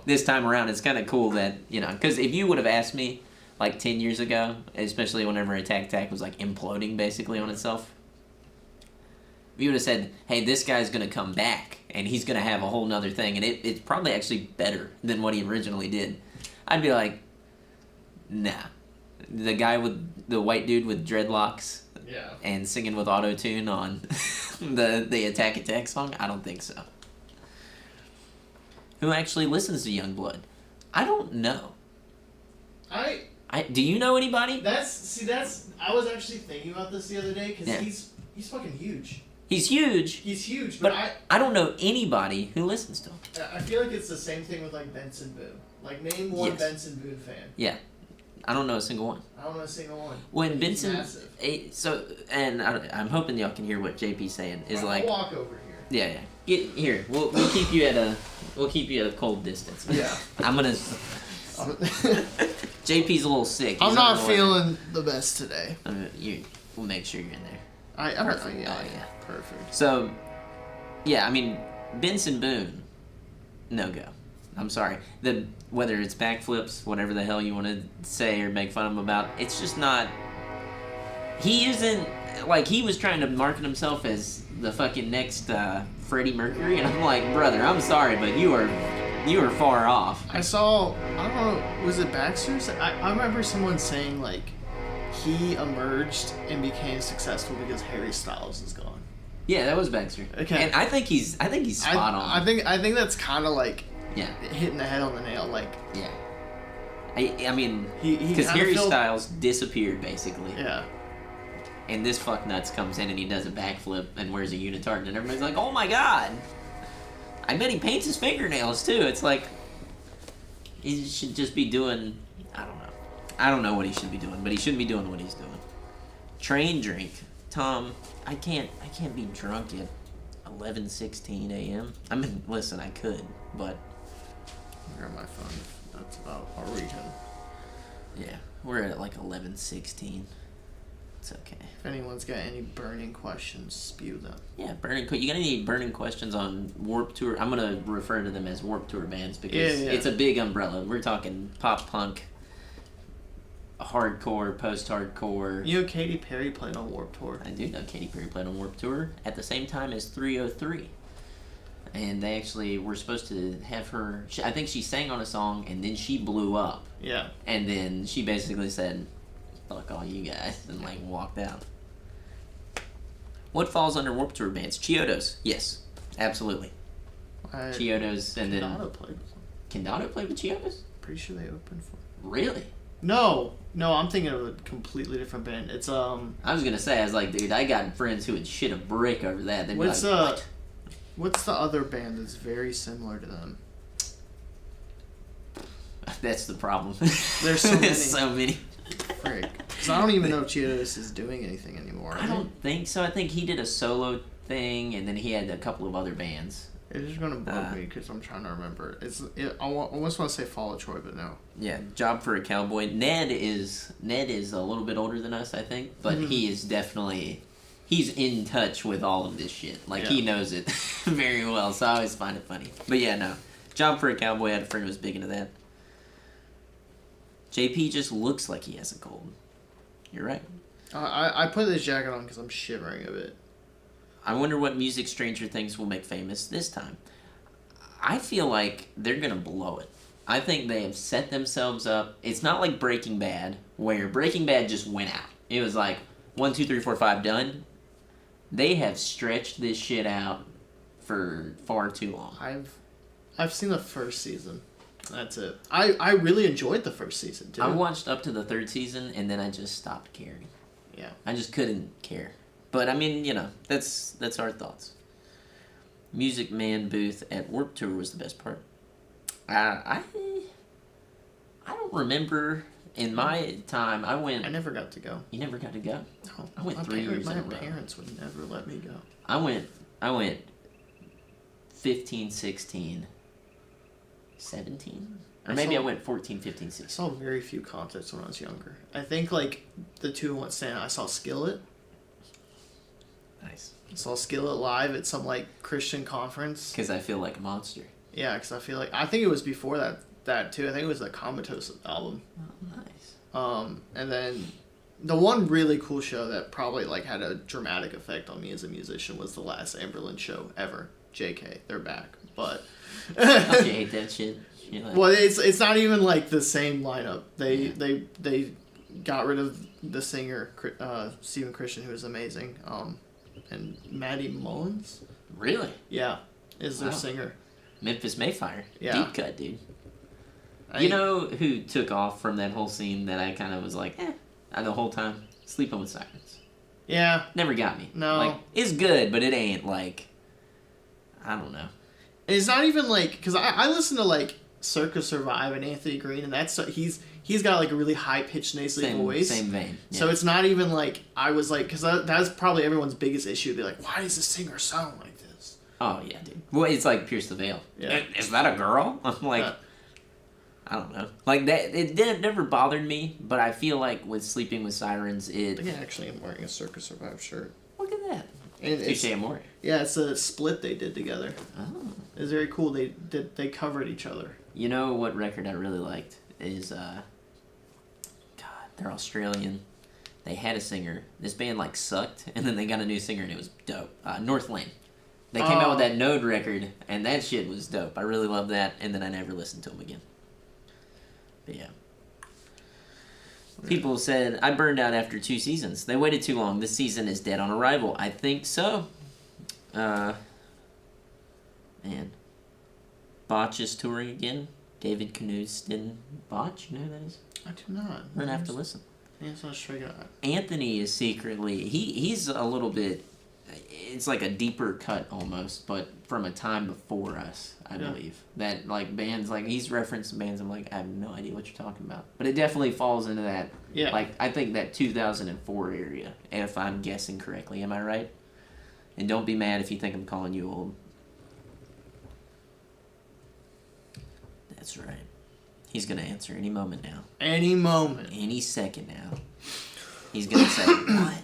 this time around. It's kind of cool that, you know, because if you would have asked me like 10 years ago, especially whenever Attack was like imploding basically on itself, if you would have said, hey, this guy's going to come back, and he's going to have a whole nother thing, and it's probably actually better than what he originally did, I'd be like, nah. The guy with the white dude with dreadlocks and singing with auto-tune on the Attack song? I don't think so. Who actually listens to Youngblood? I don't know. Do you know anybody? I was actually thinking about this the other day, because he's fucking huge. He's huge. He's huge, but I don't know anybody who listens to him. I feel like it's the same thing with like Benson Boone. Like, name one Benson Boone fan. Yeah. I don't know a single one. I don't know a single one. When Benson, and I'm hoping y'all can hear what JP's saying is like. I'll walk over here. Yeah. Get here. We'll keep you at a cold distance. Yeah. I'm gonna. JP's a little sick. I'm not feeling the best today. We'll make sure you're in there. Perfect. Yeah. Perfect. So, yeah, I mean, Benson Boone, no go. I'm sorry. Whether it's backflips, whatever the hell you want to say or make fun of him about, it's just not. He isn't like he was trying to market himself as the fucking next Freddie Mercury, and I'm like, brother, I'm sorry, but you are far off. I don't know, was it Baxter's? I remember someone saying like he emerged and became successful because Harry Styles is gone. Yeah, that was Baxter. Okay, and I think he's spot on. I think that's kind of like. Yeah. Hitting the head on the nail, like. Yeah. I mean, because Harry Styles disappeared, basically. Yeah. And this fucknuts comes in and he does a backflip and wears a unitard, and everybody's like, oh my god! I bet he paints his fingernails, too. It's like, he should just be doing, I don't know. I don't know what he should be doing, but he shouldn't be doing what he's doing. Train drink. Tom, I can't be drunk at 11:16 a.m. I mean, listen, I could, but... Grab my phone. That's about our region. Yeah, we're at like 11:16. It's okay. If anyone's got any burning questions, spew them. Yeah, you got any burning questions on Warped Tour? I'm gonna refer to them as Warped Tour bands because it's a big umbrella. We're talking pop punk, hardcore, post-hardcore. You know Katy Perry played on Warped Tour? I do know Katy Perry played on Warped Tour at the same time as 303. And they actually were supposed to have her... I think she sang on a song, and then she blew up. Yeah. And then she basically said, fuck all you guys, and like walked out. What falls under Warped Tour bands? Chiodos. Yes, absolutely. Chiodos, and then... Kendado played with them. Kendado played with Chiodos? Pretty sure they opened for... Really? No, I'm thinking of a completely different band. It's I was gonna say, I was like, dude, I got friends who would shit a brick over that. They'd be like, what? What's the other band that's very similar to them? That's the problem. There's so many. So many. Frick. Because I don't even know if Chiodos is doing anything anymore. I don't think so. I think he did a solo thing, and then he had a couple of other bands. It's just gonna bug me because I'm trying to remember. I almost want to say Fall of Troy, but no. Yeah, Job for a Cowboy. Ned is a little bit older than us, I think, but he is definitely... He's in touch with all of this shit. Like, he knows it very well, so I always find it funny. But yeah, no. Job for a Cowboy, I had a friend who was big into that. JP just looks like he has a cold. You're right. I put this jacket on because I'm shivering a bit. I wonder what music Stranger Things will make famous this time. I feel like they're going to blow it. I think they have set themselves up. It's not like Breaking Bad, where Breaking Bad just went out. It was like, 1, 2, 3, 4, 5 done. They have stretched this shit out for far too long. I've seen the first season. That's it. I really enjoyed the first season too. I watched up to the 3rd season and then I just stopped caring. Yeah. I just couldn't care. But I mean, you know, that's our thoughts. Music Man booth at Warped Tour was the best part. I don't remember. In my time, I never got to go. You never got to go? No. I went 3 years in a row. My parents would never let me go. I went 15, 16, 17? Or maybe I went 14, 15, 16. I saw very few concerts when I was younger. I think, like, the two in what stand, I saw Skillet. Nice. I saw Skillet live at some, like, Christian conference. Because I feel like a monster. Yeah, because I feel like... I think it was before that too. I think it was the Comatose album. Oh, nice. And then the one really cool show that probably like had a dramatic effect on me as a musician was the last Amberlin show ever. JK, they're back, but Don't you hate that shit? Like... Well, it's not even like the same lineup. They got rid of the singer Stephen Christian, who was amazing, and Maddie Mullins. Really? Yeah, is their singer. Memphis Mayfire. Yeah. Deep cut, dude. You know who took off from that whole scene that I kind of was like, the whole time? Sleeping with Sirens. Yeah. Never got me. No. Like, it's good, but it ain't like, I don't know. And it's not even like, because I listen to like Circa Survive and Anthony Green, and that's he's got like a really high pitched nasally voice. Same vein. Yeah. So it's not even like I was like, because that's probably everyone's biggest issue. Be like, why does the singer sound like this? Oh yeah, dude. Well, it's like Pierce the Veil. Yeah. Is that a girl? I'm like, I don't know. Like that, it never bothered me, but I feel like with Sleeping with Sirens, I think I actually am wearing a Circa Survive shirt. Look at that. And Touche Amore. Yeah, it's a split they did together. Oh. It was very cool. They covered each other. You know what record I really liked is God, they're Australian. They had a singer. This band like sucked, and then they got a new singer, and it was dope. Northlane. They came out with that Node record, and that shit was dope. I really loved that, and then I never listened to them again. But yeah. People said, I burned out after 2 seasons. They waited too long. This season is dead on arrival. I think so. Man. Botch is touring again. David Knudsen. Botch? You know who that is? I do not. I'm gonna have to listen. Yeah, it's not straight out. Anthony is secretly... He's a little bit... It's like a deeper cut almost, but from a time before us, I believe. That, like, bands, like, he's referenced bands, I'm like, I have no idea what you're talking about. But it definitely falls into that, like, I think that 2004 area, if I'm guessing correctly. Am I right? And don't be mad if you think I'm calling you old. That's right. He's going to answer any moment now. Any moment. Any second now. He's going to say, what?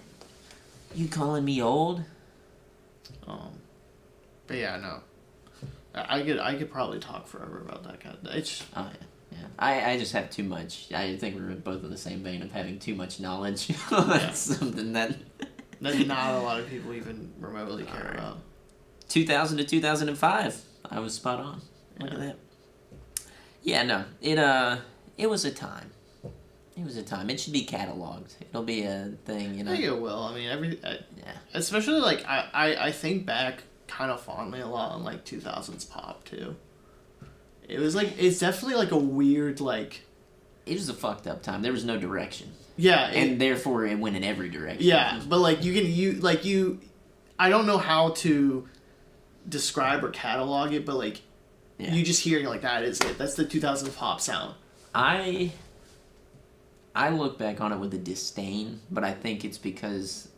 You calling me old? But yeah, no. I could probably talk forever about that kind of thing. Oh yeah. I just have too much. I think we're both in the same vein of having too much knowledge. That's something that not a lot of people even remotely care about. 2000 to 2005, I was spot on. Look at that. Yeah, no, it was a time. It was a time. It should be cataloged. It'll be a thing, you know. I think it will. I mean, especially like I think back kind of fondly a lot on like 2000s pop too. It was like, it's definitely like a weird like. It was a fucked up time. There was no direction. Yeah, and therefore it went in every direction. Yeah, but like I don't know how to describe or catalog it, but like you just hear, you're like, that is it. That's the 2000s pop sound. I look back on it with a disdain, but I think it's because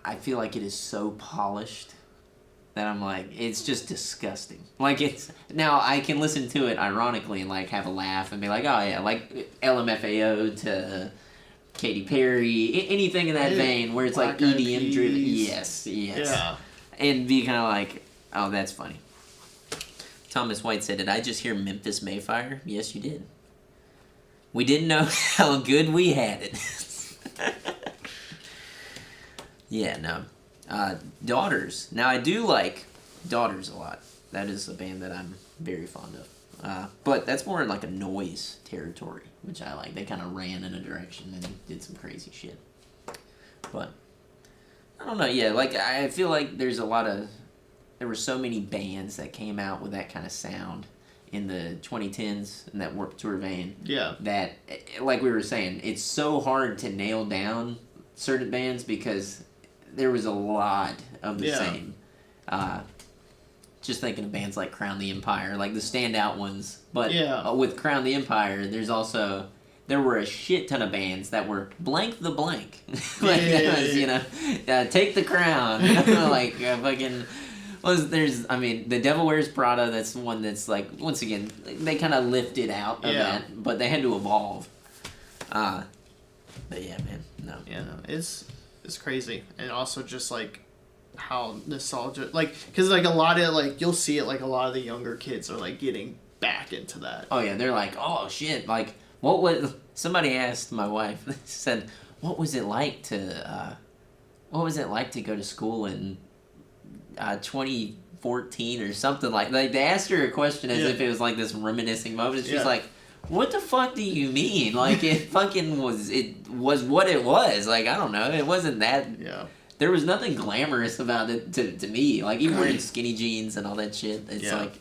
I feel like it is so polished that I'm like, it's just disgusting. Like, it's... Now, I can listen to it ironically and, like, have a laugh and be like, oh, yeah, like LMFAO to Katy Perry, anything in that vein where it's Black like Eyed EDM driven. Peas. Yes. Yeah. And be kind of like, oh, that's funny. Thomas White said, did I just hear Memphis Mayfire? Yes, you did. We didn't know how good we had it. Yeah, no. Daughters. Now, I do like Daughters a lot. That is a band that I'm very fond of. But that's more like a noise territory, which I like. They kind of ran in a direction and did some crazy shit. But I don't know. Yeah, like I feel like there were so many bands that came out with that kind of sound in the 2010s in that Warped Tour vein. Yeah. That, like we were saying, it's so hard to nail down certain bands because there was a lot of the same. Just thinking of bands like Crown the Empire, like the standout ones. But with Crown the Empire, there were a shit ton of bands that were blank the blank. You know, Take the Crown. You know, like fucking. The Devil Wears Prada. That's one that's like, once again, they kind of lifted out of that, but they had to evolve. But yeah, man, no. Yeah, no, it's crazy, and also just like how nostalgia, like, because like a lot of like you'll see it, like a lot of the younger kids are like getting back into that. Oh yeah, they're like, oh shit, like somebody asked my wife, said, what was it like to go to school in 2014 or something like they asked her a question as if it was like this reminiscing moment, and she's like, what the fuck do you mean? Like, it was what it was. Like, I don't know, it wasn't that. There was nothing glamorous about it to me. Like, even wearing skinny jeans and all that shit. It's like,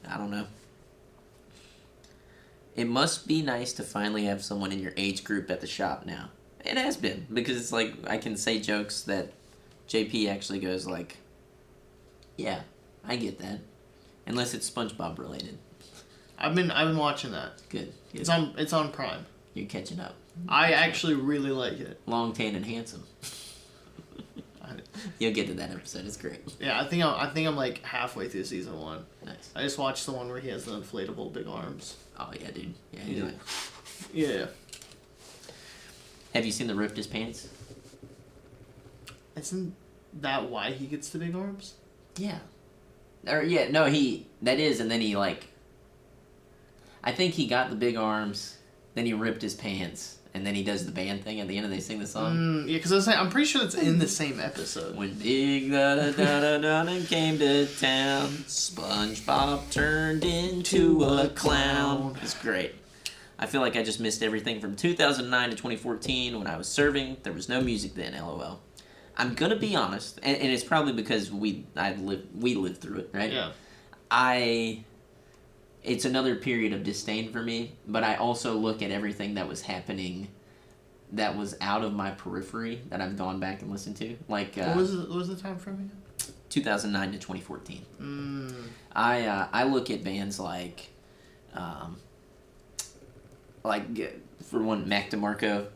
I don't know. It must be nice to finally have someone in your age group at the shop now. It has been, because it's like, I can say jokes that JP actually goes like, yeah, I get that. Unless it's SpongeBob related. I've been watching that. Good. It's on Prime. You're catching up. I actually really like it. Long, tan, and handsome. You'll get to that episode. It's great. Yeah, I think I'm like halfway through season 1. Nice. I just watched the one where he has the inflatable big arms. Oh yeah, dude. Yeah. He's like... Yeah. Have you seen the ripped his pants? Isn't that why he gets the big arms? Yeah. Or yeah, no, that is, and then he like. I think he got the big arms, then he ripped his pants, and then he does the band thing at the end and they sing the song. Yeah, because I'm pretty sure it's in the same episode. When Big da-da-da-da-da came to town, SpongeBob turned into a clown. It's great. I feel like I just missed everything from 2009 to 2014 when I was serving. There was no music then, LOL. I'm gonna be honest, and it's probably because we lived through it, right? Yeah. It's another period of disdain for me, but I also look at everything that was happening that was out of my periphery that I've gone back and listened to. Like what was the time frame again? 2009 to 2014. I look at bands like for one, Mac DeMarco,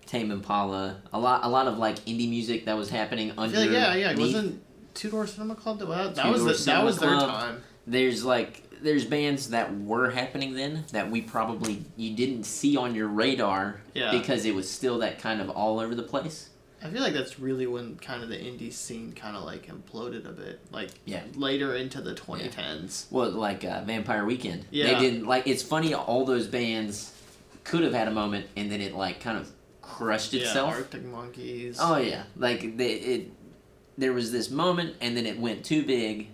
Tame Impala, a lot of like indie music that was happening under. It wasn't Two Door Cinema Club that was their time. There's bands that were happening then that you didn't see on your radar because it was still that kind of all over the place. I feel like that's really when kind of the indie scene kind of like imploded a bit, like later into the 2010s. Well, like Vampire Weekend. Yeah. They didn't it's funny, all those bands could have had a moment and then it like kind of crushed itself. Yeah, Arctic Monkeys. Oh yeah, like there was this moment and then it went too big.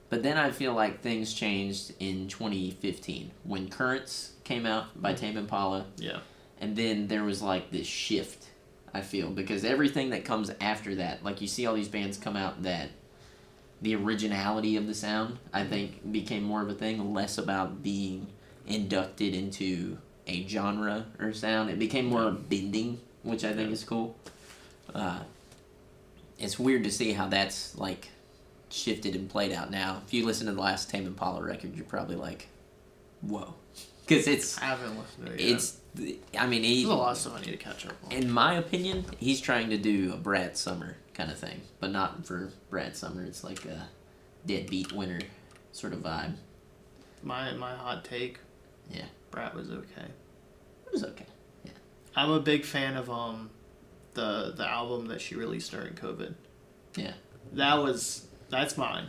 But then I feel like things changed in 2015 when Currents came out by Tame Impala. Yeah. And then there was like this shift, I feel, because everything that comes after that, like you see all these bands come out that the originality of the sound, I think, became more of a thing, less about being inducted into a genre or sound. It became more bending, which I think is cool. It's weird to see how that's like shifted and played out now. If you listen to the last Tame Impala record, you're probably like, whoa. Because I haven't listened to it yet. There's a lot of stuff I need to catch up on. In my opinion, he's trying to do a Brad Summer kind of thing, but not for Brad Summer. It's like a Deadbeat Winter sort of vibe. My hot take. Yeah. Brad was okay. It was okay. Yeah. I'm a big fan of the album that she released during COVID. Yeah. That's mine.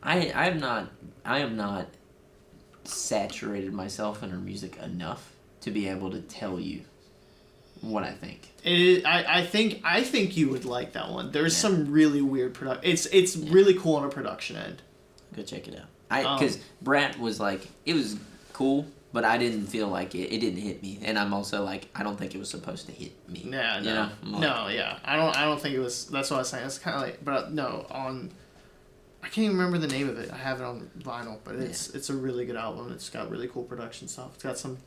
I am not saturated myself in her music enough to be able to tell you what I think. I think you would like that one. There's some really weird production. It's really cool on a production end. Go check it out. Because Brat was like, it was cool, but I didn't feel like it didn't hit me, and I'm also like, I don't think it was supposed to hit me. Yeah, no, you know? I'm like, no, yeah. I don't think it was. That's what I was saying. It's kind of like, but no, on. I can't even remember the name of it. I have it on vinyl, but it's a really good album. It's got really cool production stuff. It's got some.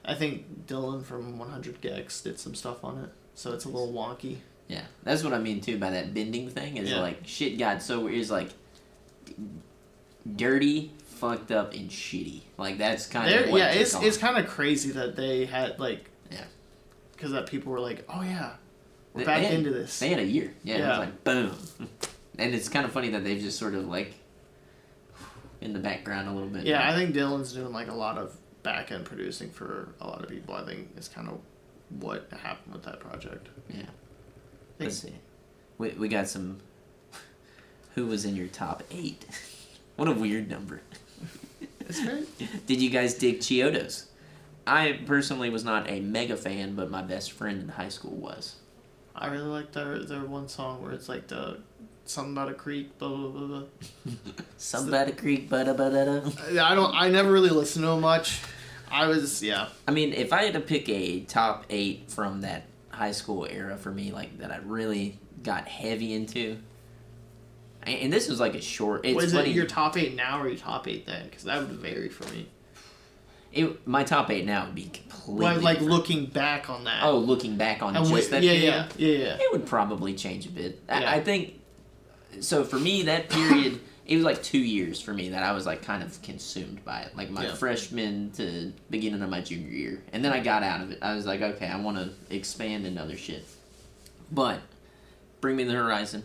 I think Dylan from 100 Gex did some stuff on it, so it's a little wonky. Yeah, that's what I mean too by that bending thing. Is like shit got so is like dirty, fucked up, and shitty. Like that's kind of what it's kind of crazy that they had like because that people were like, oh yeah, we're back into this. They had a year. Yeah, it was like boom, and it's kind of funny that they've just sort of like in the background a little bit. Yeah, I think Dylan's doing like a lot of back end producing for a lot of people. I think is kind of what happened with that project. Yeah. Let's see. We got some. Who was in your top 8? What a weird number. That's great. Did you guys dig Chiodos? I personally was not a mega fan, but my best friend in high school was. I really like their one song where it's like the something about a creek, blah blah blah blah. Something about a creek, blah blah blah blah. I never really listened to them much. I mean, if I had to pick a top 8 from that high school era for me, like that I really got heavy into, and this was like a short. It's funny. It your top 8 now or your top 8 then? Because that would vary for me. My top 8 now would be completely like different. Looking back on that. Oh, looking back on just that period? Yeah. It would probably change a bit. Yeah. I think, so for me, that period, it was like 2 years for me that I was like kind of consumed by it. Like my freshman to beginning of my junior year. And then I got out of it. I was like, okay, I want to expand into other shit. But Bring Me the Horizon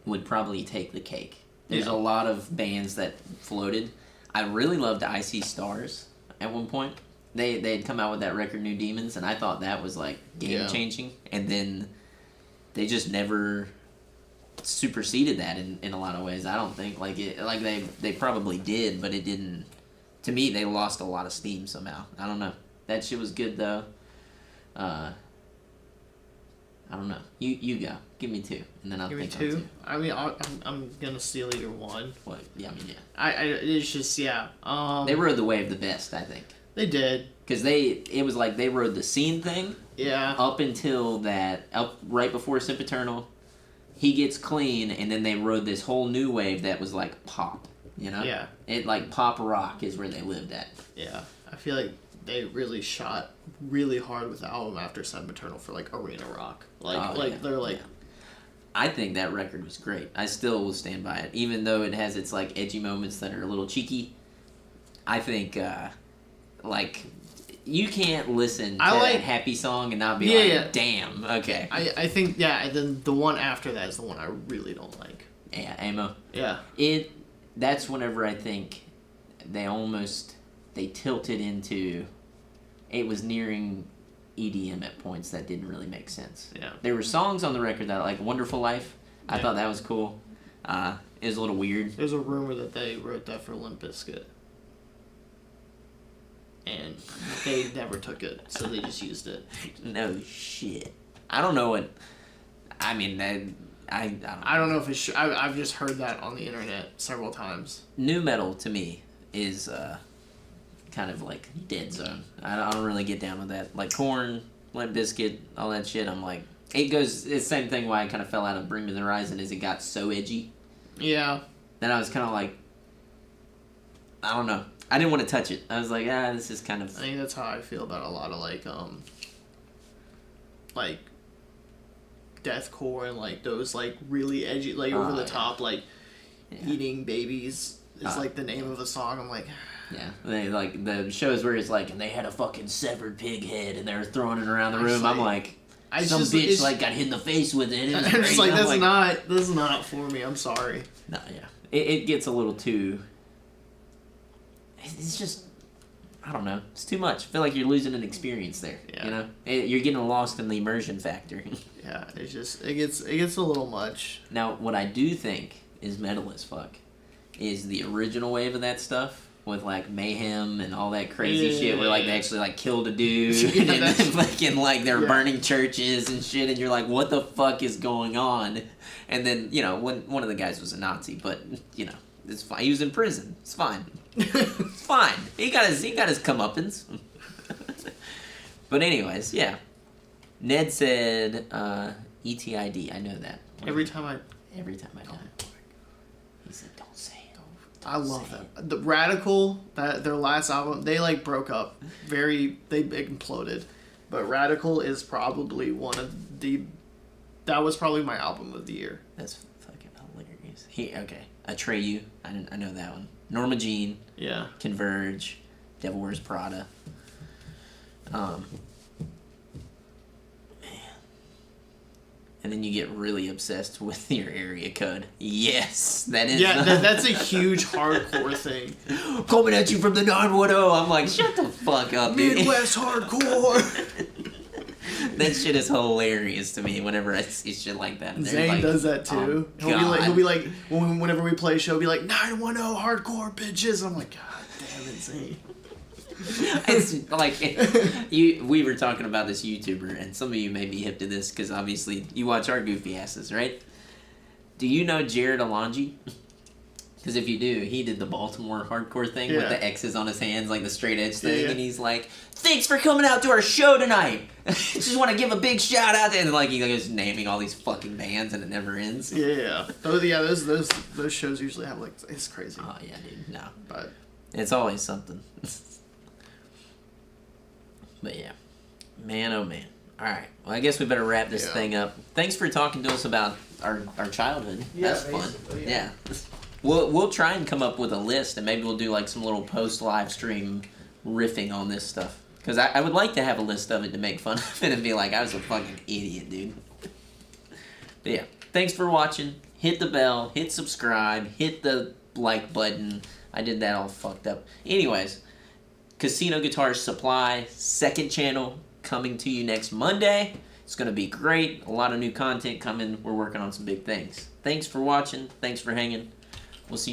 would probably take the cake. There's a lot of bands that floated. I really loved I See Stars at one point. They had come out with that record New Demons, and I thought that was like game changing. And then they just never superseded that in a lot of ways. I don't think they probably did, but it didn't. To me, they lost a lot of steam somehow. I don't know. That shit was good though. I don't know. You go. Give me 2, and then I'll give think me 2. on 2. I mean, I'm gonna steal your 1. What? Yeah, I mean, yeah. It's just they rode the wave the best, I think. They did. Because it was like they rode the scene thing. Yeah. Up until right before Sempiternal, he gets clean, and then they rode this whole new wave that was like pop. You know. Yeah. It like pop rock is where they lived at. Yeah, I feel like they really shot really hard with the album after Sempiternal for like arena rock. They're like. Yeah. I think that record was great. I still will stand by it, even though it has its like edgy moments that are a little cheeky. I think you can't listen to that happy song and not be damn, okay. I think and then the one after that is the one I really don't like. Yeah, Amo. Yeah. That's whenever I think they tilted into, it was nearing EDM at points that didn't really make sense. Yeah. There were songs on the record that like Wonderful Life. I thought that was cool. It was a little weird. There's a rumor that they wrote that for Limp Bizkit. And they never took it, so they just used it. No shit. I don't know what. I mean, I don't know if it's. I've just heard that on the internet several times. Nu metal to me is kind of like dead zone. I don't really get down with that. Like Korn, Limp Bizkit, all that shit. I'm like, it's the same thing. Why I kind of fell out of Bring Me the Horizon is it got so edgy. Yeah. Then I was kind of like, I don't know. I didn't want to touch it. I was like, this is kind of. I think that's how I feel about a lot of like deathcore and like those like really edgy, like over the top, like Eating Babies is like the name of a song. I'm like. Yeah, they like the shows where it's like, and they had a fucking severed pig head and they were throwing it around the room. I'm like, some bitch like got hit in the face with it. I'm just like, that's not for me. I'm sorry. No, yeah, it gets a little too. It's just, I don't know. It's too much. I feel like you're losing an experience there. Yeah. You know, you're getting lost in the immersion factor. Yeah, it's just it gets a little much. Now, what I do think is metal as fuck is the original wave of that stuff. With like mayhem and all that crazy shit, where like they actually like killed a dude and then fucking like they're burning churches and shit, and you're like, what the fuck is going on? And then one of the guys was a Nazi, but it's fine. He was in prison. It's fine. It's fine. He got his comeuppance. But anyways, yeah. Ned said ETID. I know that. Every time I die. He said, "Don't say it." I love that. The Radical, their last album, they like broke up. They imploded. But Radical is probably that was probably my album of the year. That's fucking hilarious. Okay. Atreyu, I know that one. Norma Jean. Yeah. Converge. Devil Wears Prada. Man. And then you get really obsessed with your area code. Yes, that is. Yeah, that's a huge hardcore thing. Coming at you from the 910. I'm like, shut the fuck up, dude. Midwest hardcore. That shit is hilarious to me whenever I see shit like that. Zane like, does that too. Oh, he'll be like, whenever we play a show, he'll be like 910 hardcore bitches. I'm like, God damn it, Zane. It's like we were talking about this YouTuber, and some of you may be hip to this because obviously you watch our goofy asses, right? Do you know Jared Alonji? Because if you do, he did the Baltimore hardcore thing with the X's on his hands, like the straight edge thing, and he's like, "Thanks for coming out to our show tonight. Just want to give a big shout out," and like he goes naming all these fucking bands, and it never ends. Yeah. Those shows usually have like, it's crazy. Oh yeah, dude. No, but it's always something. But yeah, man, oh man. All right, well I guess we better wrap this thing up. Thanks for talking to us about our childhood. That's fun. Yeah. We'll try and come up with a list, and maybe we'll do like some little post live stream riffing on this stuff. Because I would like to have a list of it to make fun of it and be like, I was a fucking idiot, dude. But yeah, thanks for watching. Hit the bell, hit subscribe, hit the like button. I did that all fucked up. Anyways, Casino Guitars Supply, second channel, coming to you next Monday. It's going to be great. A lot of new content coming. We're working on some big things. Thanks for watching. Thanks for hanging. We'll see you.